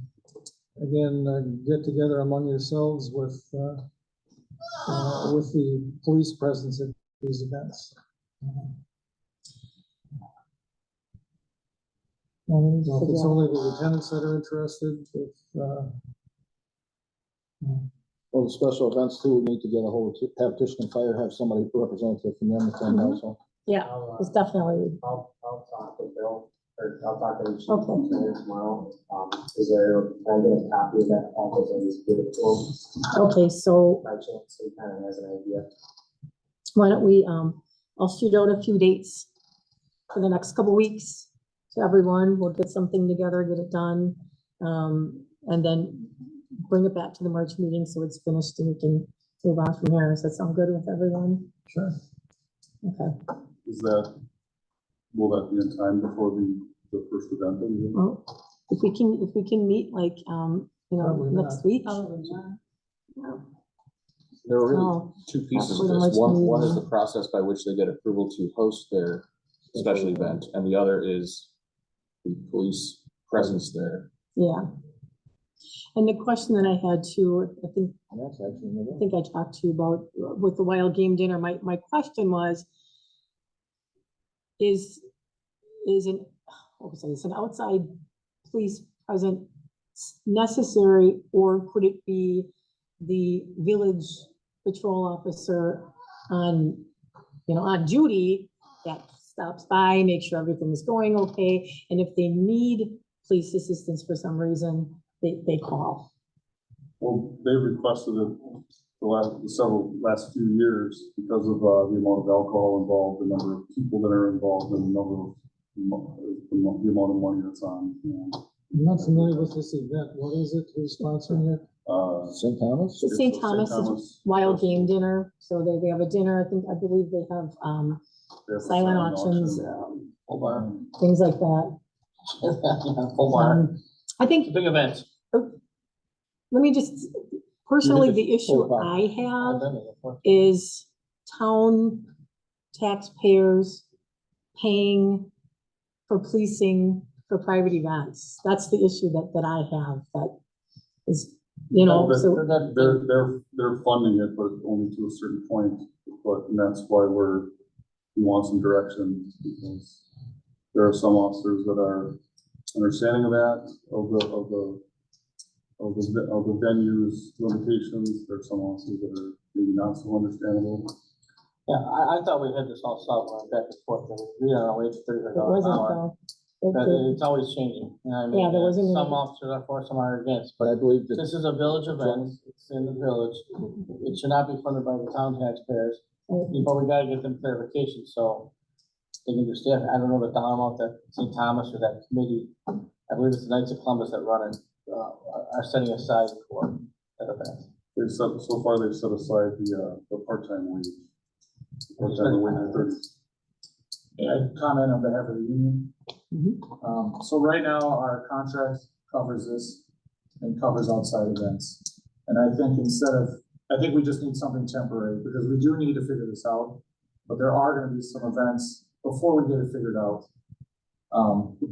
again, get together among yourselves with the police presence at these events. And if it's only the lieutenants that are interested, if, Well, the special events too, we need to get a hold, have Tisch and Fire, have somebody representative from them attend also. Yeah, it's definitely, I'll talk to Bill, or I'll talk to him Okay. tomorrow. Is there, can I get a copy of that package and just give it to him okay, so by chance, so he kind of has an idea? why don't we, I'll shoot out a few dates for the next couple weeks to everyone. We'll get something together, get it done, and then bring it back to the March meeting so it's finished and we can move on from here. Does that sound good with everyone? sure. Okay. Will that be in time before the first event that we do? Well, if we can meet like, Probably next not. week. Oh, There are really Oh, two pieces of Probably this. much One is more. the process by which they get approval to host their special event, and the other is the police presence there. yeah. And the question that I had too, I think That's actually. I think I talked to you about with the wild game dinner. My question was, is an outside police presence necessary, or could it be the village patrol officer on duty that stops by, makes sure everything is going okay, and if they need police assistance for some reason, they call? Well, they requested it the last few years because of the amount of alcohol involved, the number of people that are involved, and the number of the amount of money that's on. I'm not familiar with this event. What is it? Who's sponsoring it? St. Thomas? The St. Thomas Wild Game Dinner, so they have a dinner, I believe they have, They have a silent auctions, Whole bar. things like that. Whole bar. I think, Big events. let me just, personally, the issue I have is town taxpayers paying for policing for private events. That's the issue that I have, that is, so. They're funding it, but only to a certain point, and that's why we want some direction, because there are some officers that are understanding of that, of the venue's limitations. There are some officers that are maybe not so understandable. Yeah, I thought we had this all solved, going back and forth, and we don't know, it's $35 It an wasn't hour. though. But it's always changing, you know what I mean? Yeah, there wasn't Some any- officers are for, some are against, But I believe that. this is a village event, it's in the village, it should not be funded by the town taxpayers. But we gotta get them clarification, so they can understand. I don't know the dollar amount that St. Thomas or that committee, I believe it's the Knights of Columbus that run it, are setting aside for that event. So far, they've set aside the part-time wage. Part-time wage of 30. I comment on behalf of the union. So right now, our contract covers this and covers outside events. And I think I think we just need something temporary, because we do need to figure this out. But there are gonna be some events before we get it figured out.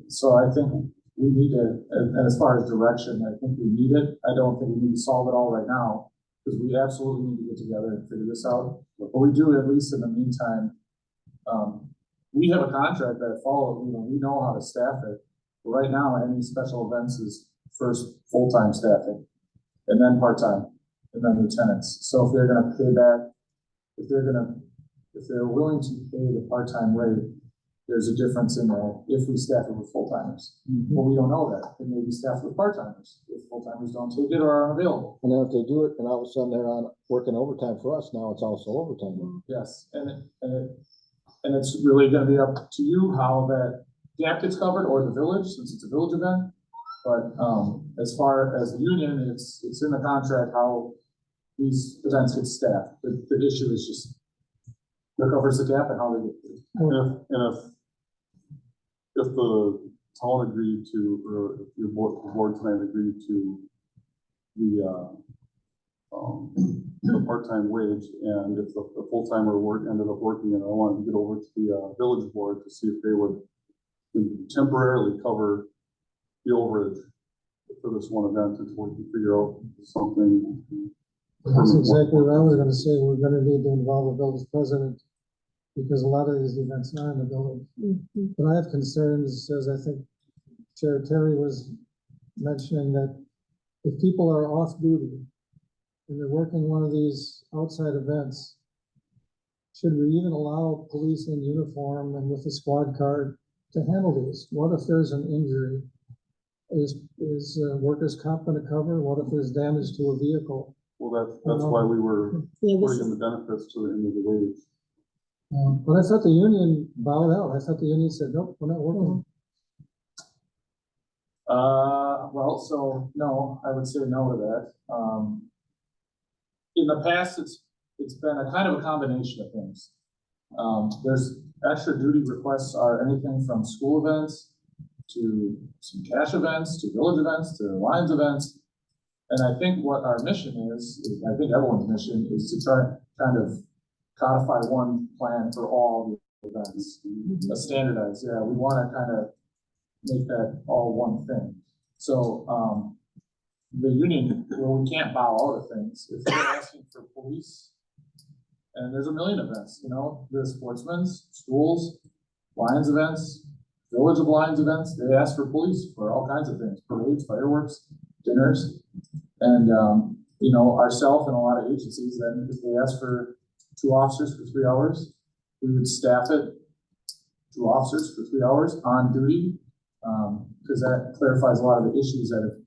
So I think we need to, and as far as direction, I think we need it. I don't think we need to solve it all right now, because we absolutely need to get together and figure this out. But we do, at least in the meantime, we have a contract that follows, we know how to staff it. But right now, any special events is first full-time staffing, and then part-time, and then lieutenants. So if they're gonna pay that, if they're willing to pay the part-time rate, there's a difference in that if we staff it with full-timers. Well, we don't know that. It may be staffed with part-timers, if full-timers don't take it or are unavailable. And then if they do it, and all of a sudden they're on working overtime for us, now it's also overtime. Yes, and it's really gonna be up to you how that gap gets covered, or the village, since it's a village event. But, as far as the union, it's in the contract how these events get staffed. The issue is just who covers the gap and how they get paid. If the town agreed to, or if your board tonight agreed to the part-time wage, and if the full-timer ended up working, and I wanted to get over to the village board to see if they would temporarily cover the overage for this one event until we can figure out something. That's exactly what I was gonna say. We're gonna need to involve the village president, because a lot of these events are in the village. But I have concerns, as I think Chair Terry was mentioning, that if people are off duty and they're working one of these outside events, should we even allow police in uniform and with a squad car to handle these? What if there's an injury? Is workers' comp gonna cover? What if there's damage to a vehicle? Well, that's why we were Yeah, this putting in the benefits to the end of the wage. But I thought the union bowed out. I thought the union said, nope, we're not working. Well, so, no, I would say no to that. In the past, it's been a kind of a combination of things. There's extra duty requests are anything from school events to some cash events, to village events, to Lions events. And I think what our mission is, I think everyone's mission is to try kind of codify one plan for all the events. A standardized, yeah, we wanna kind of make that all one thing. So, the union, well, we can't bow out of things. If they're asking for police, and there's a million events, you know, the sportsmen's, schools, Lions events, Village of Lions events, they ask for police for all kinds of things, parades, fireworks, dinners. And, you know, ourselves and a lot of agencies, then if they ask for 2 officers for 3 hours, we would staff it 2 officers for 3 hours on duty. Because that clarifies a lot of the issues that have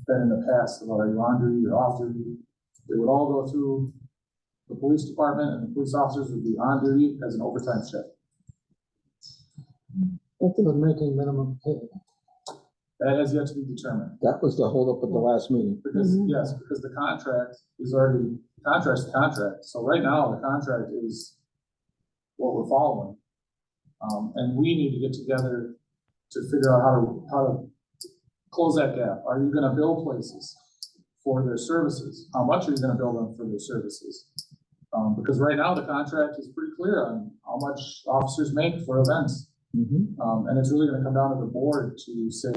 been in the past about are you on duty or off duty. They would all go through the police department, and the police officers would be on duty as an overtime shift. But making minimum pay. That has yet to be determined. That was the holdup at the last meeting. Because, yes, because the contract is already, contract's the contract. So right now, the contract is what we're following. And we need to get together to figure out how to close that gap. Are you gonna bill places for their services? How much are you gonna bill them for their services? Because right now, the contract is pretty clear on how much officers make for events. And it's really gonna come down to the board to say,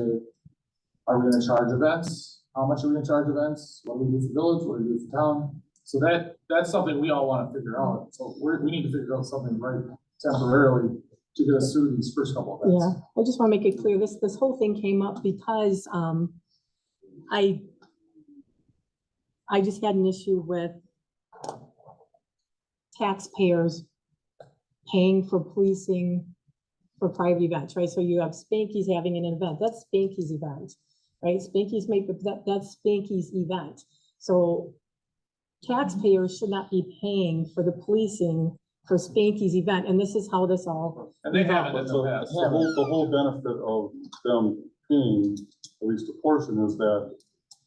are we gonna charge events? How much are we gonna charge events? What do we do for village? What do we do for town? So that's something we all wanna figure out. So we need to figure out something right temporarily to get us through these first couple of events. Yeah, I just want to make it clear, this whole thing came up because I just had an issue with taxpayers paying for policing for private events, right? So you have Spanky's having an event, that's Spanky's event, right? Spanky's that's Spanky's event. So taxpayers should not be paying for the policing for Spanky's event, and this is how this all. And they haven't in the past. The whole benefit of them paying at least a portion is that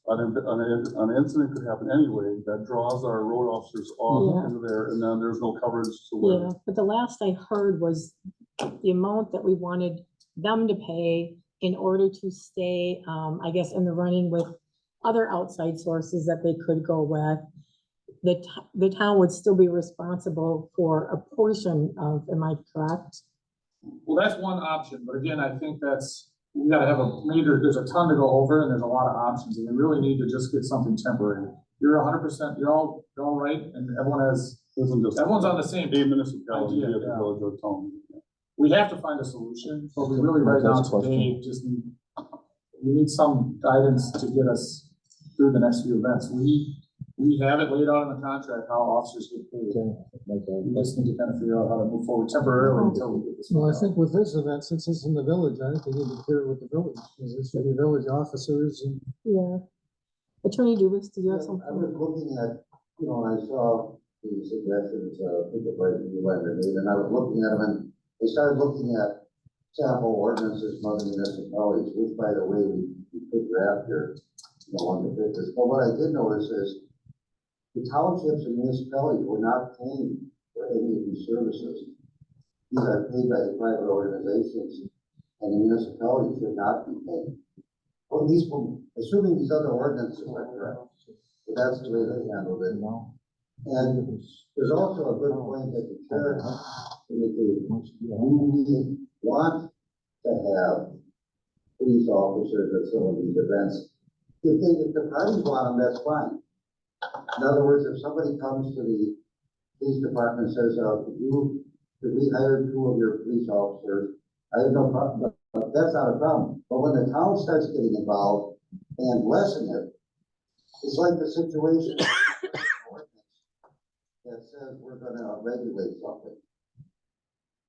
an incident could happen anyway, that draws our road officers off into there, and then there's no coverage to where. Yeah, but the last I heard was the amount that we wanted them to pay in order to stay, I guess, in the running with other outside sources that they could go with. The town would still be responsible for a portion of, am I correct? Well, that's one option, but again, I think we gotta have there's a ton to go over and there's a lot of options, and we really need to just get something temporary. You're 100%, you're all right, and everyone's on the same. A municipality, idea, the yeah. village or town. We have to find a solution, but we really right now today just we need some guidance to get us through the next few events. We have it laid out in the contract how officers get paid. We just need to kind of figure out how to move forward temporarily until we get this. Well, I worked out. think with this event, since it's in the village, I think we need to clear it with the village, because there should be village officers and. Yeah. Attorney Dubus, do you have something? I was looking at, you know, I saw the suggestions, people writing the letter, and I was looking at them, and I started looking at sample ordinances from other municipalities, which, by the way, we good draft here, you know, one to fit this, but what I did notice is the townships and municipalities were not paying for any of these services. These are paid by the private organizations, and the municipality should not be paying. Well, these, assuming these other ordinances are correct, but that's the way they handled it. And there's also a good point that the chair indicated. We want to have police officers at some of these events. If the parties want them, that's fine. In other words, if somebody comes to the police department and says, could we hire 2 of your police officers? I have no problem, but that's not a problem. But when the town starts getting involved and blessing it, it's like the situation that says we're gonna regulate something.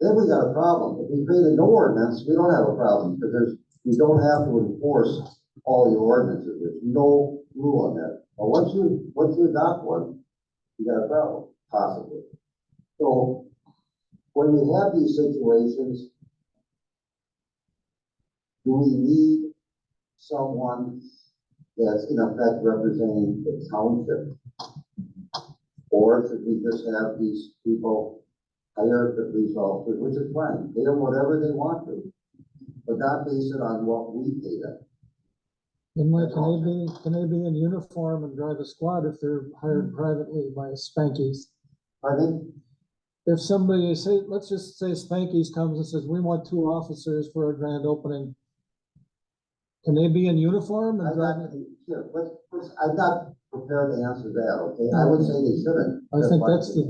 Then we got a problem. If we create a no ordinance, we don't have a problem, because you don't have to enforce all your ordinances. There's no rule on that. But once you adopt one, you got a problem, possibly. So when we have these situations, do we need someone that's in effect representing the township? Or should we just have these people hire the police officers, which is fine, pay them whatever they want to, but not base it on what we pay them? And Mike, can they be in uniform and drive a squad if they're hired privately by Spankies? Pardon? If somebody say, let's just say Spankies comes and says, we want 2 officers for a grand opening. Can they be in uniform and drive? Sure, I'm not prepared to answer that, okay? I would say they shouldn't. I think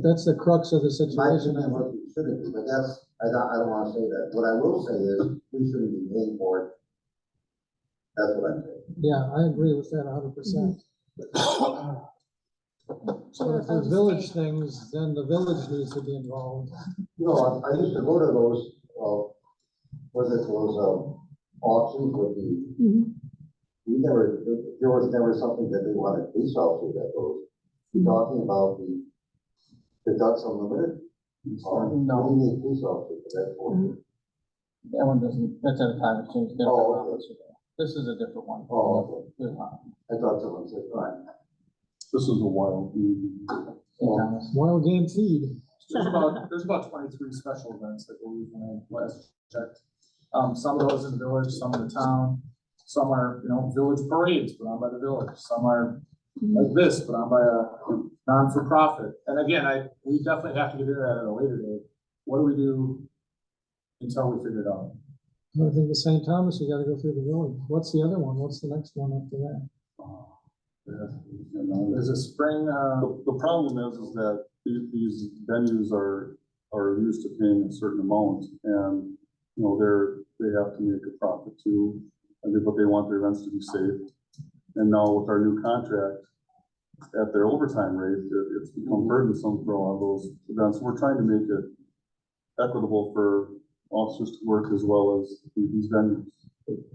that's the crux of the My situation. opinion was we shouldn't be, but I don't wanna say that. What I will say is, we shouldn't be paying for it. That's what I'm saying. Yeah, I agree with that 100%. So if there's village things, then the village needs to be involved. You know, I used to go to those, auctions with the, there was never something that they wanted police officers at those. You're talking about the Ducks Unlimited? No. We need police officers for that for. That one doesn't, that's at a time exchange. Oh, okay. This is a different one. Oh, okay. I thought someone said, fine. This is a wild. Wild game feed. There's about 23 special events that we when I last checked. Some of those in the village, some in the town, some are, village parades put on by the village, some are like this, put on by a non-for-profit. And again, we definitely have to get into that at a later date. What do we do until we figure it out? I think the St. Thomas, you gotta go through the village. What's the other one? What's the next one after that? There's a spring, The problem is that these venues are used to paying a certain amount, and, they have to make a profit too, but they want their events to be safe. And now with our new contract, at their overtime rate, it's become burdensome for a lot of those events. We're trying to make it equitable for officers to work as well as these venues.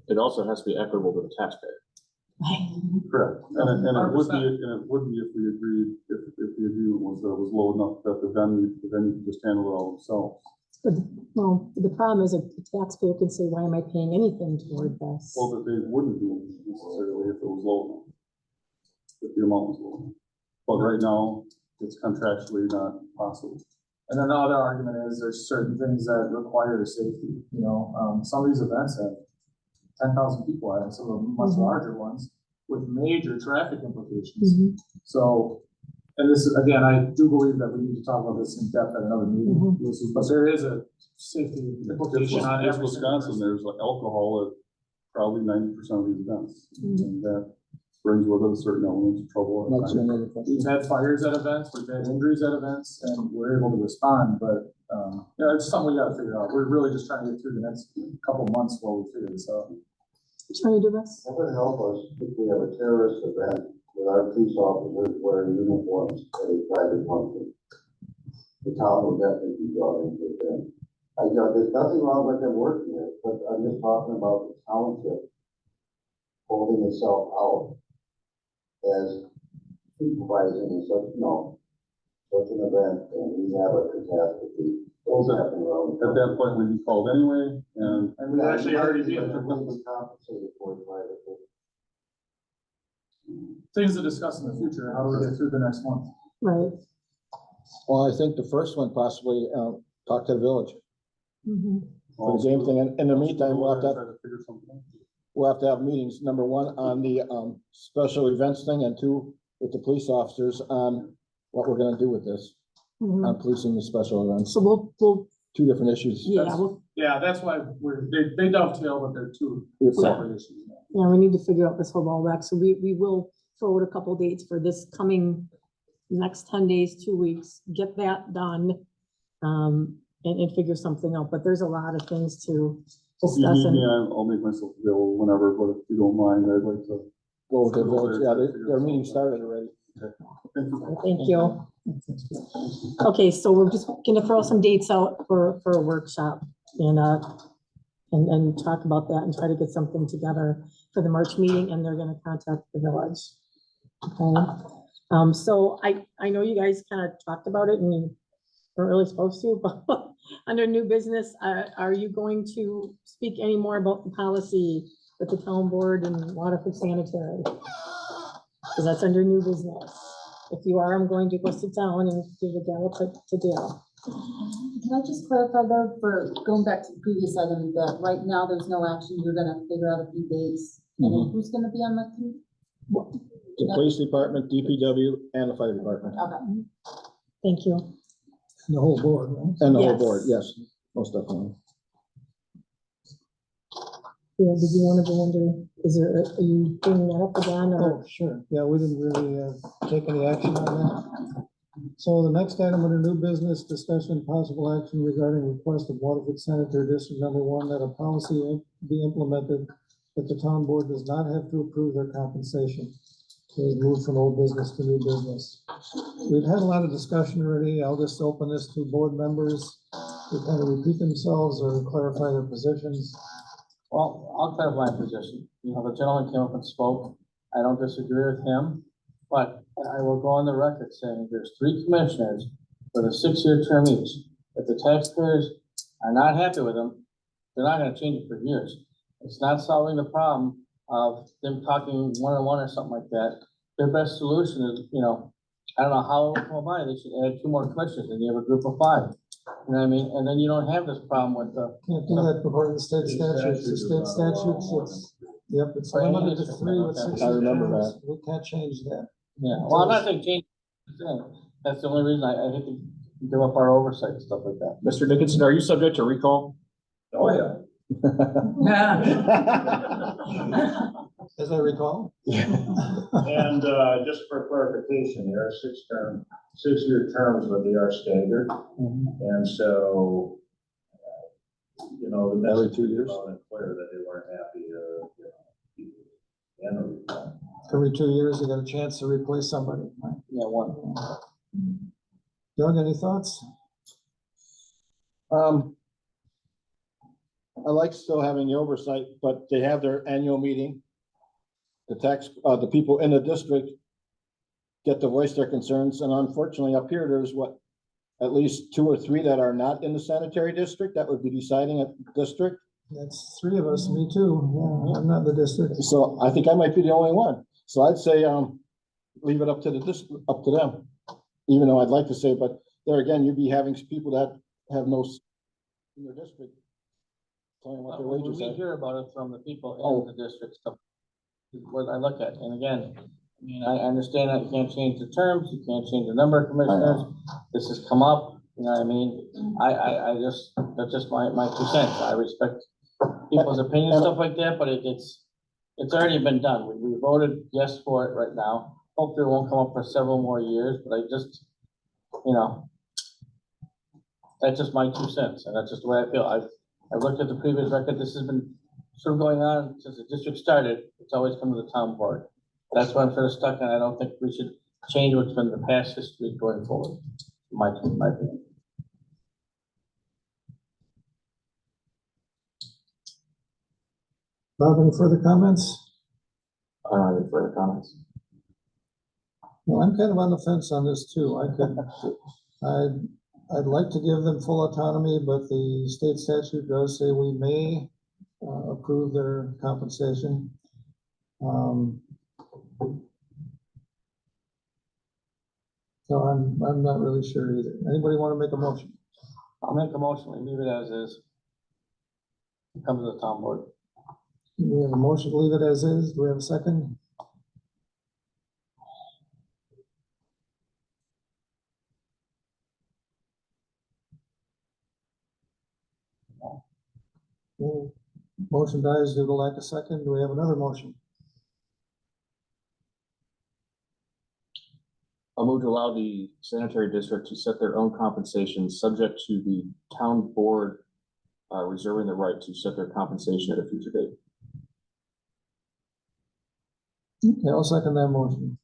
It also has to be equitable to the taxpayer. Correct. And it would be if we agreed, if the agreement was that it was low enough that the venue could just handle it all themselves. Well, the problem is a taxpayer can say, why am I paying anything toward this? Well, that they wouldn't do it necessarily if it was low enough. If the amount was low enough. But right now, it's contractually not possible. and then the other argument is there's certain things that require safety, some of these events have 10,000 people at it, some of the much larger ones with major traffic implications. So, and this is, again, I do believe that we need to talk about this in depth at another meeting. But there is a safety implication on There's every Wisconsin, there's like alcohol at probably 90% of these events. And that brings with it a certain element of trouble. We've had fires at events, we've had injuries at events, and we're able to respond, but, it's something we gotta figure out. We're really just trying to get through the next couple of months while we figure this out. Trying to do this? That would help us if we have a terrorist event with our police officers wearing uniforms at a private function. The town will definitely be brought into it. There's nothing wrong with them working there, but I'm just talking about the township holding itself out as supervising and such an event, and we have a catastrophe. At that point, we'd be called anyway, and And we actually already do. Completely compensated for it privately. things to discuss in the future, how do we get through the next month? Right. Well, I think the first one possibly, talk to the village Mhm. for the same thing. And in the meantime, Try to figure something out. we'll have to have meetings, number one, on the, special events thing, and two, with the police officers on what we're gonna do with this, Mhm. on policing the special events. So we'll, Two different issues. yeah, Yeah, that's why they dovetail, but they're two It's separate issues. yeah, we need to figure out this whole ball back. So we will forward a couple dates for this coming next 10 days, 2 weeks, get that done. And figure something out, but there's a lot of things to If you discuss need me, and, I'll make myself available whenever, but if you don't mind, I'd like to. Go with the village, yeah, their meeting started already. thank you. Okay, so we're just gonna throw some dates out for a workshop and talk about that and try to get something together for the March meeting, and they're gonna contact the village. Okay, so I know you guys kind of talked about it and you weren't really supposed to, but under new business, are you going to speak any more about the policy with the town board and Waterford Sanitary? Because that's under new business. If you are, I'm going to go sit down and give the gavel to Dale. Can I just clarify though, for going back to the previous item, that right now there's no action, you're gonna figure out a few dates, and then who's gonna be on the team? The police department, DPW, and the fire department, Okay. Thank you. And the whole board, right? and the whole Yes. board, yes, most definitely. Yeah, did you want to go under, are you bringing that up again, or? Oh, sure. Yeah, we didn't really take any action on that. So the next item under new business, discussion possible action regarding request of Waterford Sanitary District Number 1 that a policy be implemented that the town board does not have to approve their compensation. So it's moved from old business to new business. We've had a lot of discussion already. I'll just open this to board members to kind of repeat themselves or clarify their positions. Well, I'll clarify my position. You know, the gentleman came up and spoke. I don't disagree with him, but I will go on the record saying there's 3 commissioners with a 6-year term each. If the taxpayers are not happy with them, they're not gonna change it for years. It's not solving the problem of them talking one-on-one or something like that. Their best solution is, you know, I don't know how, they should add 2 more commissioners and you have a group of 5. You know what I mean? And then you don't have this problem with the. Can't do that before the state statutes. The state statutes, it's limited to 3 with 6 I remember terms. that. We can't change that. Yeah, well, I'm not saying change, that's the only reason I hate to give up our oversight and stuff like that. Mr. Dickinson, are you subject to recall? Oh, yeah. As I recall. And, just for clarification, there are 6-year terms, but they are staggered. And so, you know, the Every message 2 was years? loud and clear that they weren't happy, and a recall. Every 2 years, you got a chance to replace somebody. Yeah, one. Doug, any thoughts? I like still having the oversight, but they have their annual meeting. The people in the district get to voice their concerns, and unfortunately up here, there's at least 2 or 3 that are not in the sanitary district that would be deciding at district. That's 3 of us, me too. Yeah, I'm not in the district. So I think I might be the only one. So I'd say, leave it up to up to them. Even though I'd like to say, but there again, you'd be having people that have no in your district. Telling what their wages We are. hear about it from the people Oh. in the district stuff. What I look at, and again, I mean, I understand that you can't change the terms, you can't change the number of commissioners. This has come up, you know what I mean? That's just my 2 cents. I respect people's opinions, stuff like that, but it's already been done. We voted yes for it right now. Hopefully it won't come up for several more years, but I just, you know, that's just my 2 cents, and that's just the way I feel. I've looked at the previous record. This has been sort of going on since the district started. It's always come to the town board. That's why I'm sort of stuck, and I don't think we should change what's been the past history going forward. My opinion. Bob, any further comments? I don't have any further comments. Well, I'm kind of on the fence on this too. I'd like to give them full autonomy, but the state statute does say we may approve their compensation. So I'm not really sure either. Anybody want to make a motion? I'll make a motion, we leave it as is. Comes to the town board. We have a motion to leave it as is. Do we have a second? Okay. Motion dies due to lack of second. Do we have another motion? I'll move to allow the sanitary district to set their own compensation, subject to the town board reserving the right to set their compensation at a future date. Okay, I'll second that motion.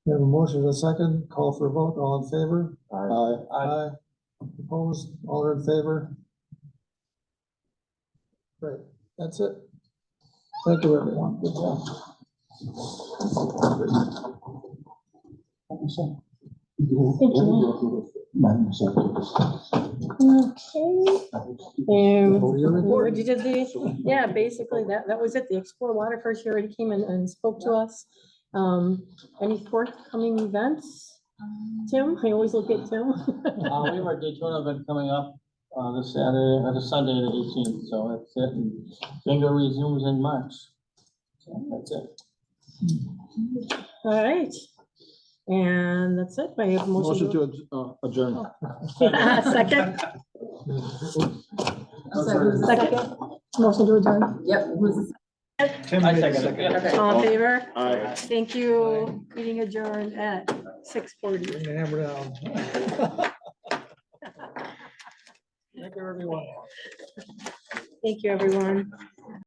We have a motion and a second. Call for a vote. All in favor? Aye. Opposed? All are in favor? Great, that's it. Thank you, everyone. Good job. What you did yeah, basically that was it. The Explore Waterford, she already came in and spoke to us. Any forthcoming events? Tim, I always look at Tim. We have our Daytona event coming up, this Saturday, or this Sunday, the 18th, so that's it, and bingo resumes in March. So that's it. All right. And that's it. I have a motion to adjourn. Second. Second. Motion to adjourn. Yep. I second it. Okay. All in favor? Aye. Thank you. Meeting adjourned at 6:40. Bring the hammer down. Thank you, everyone.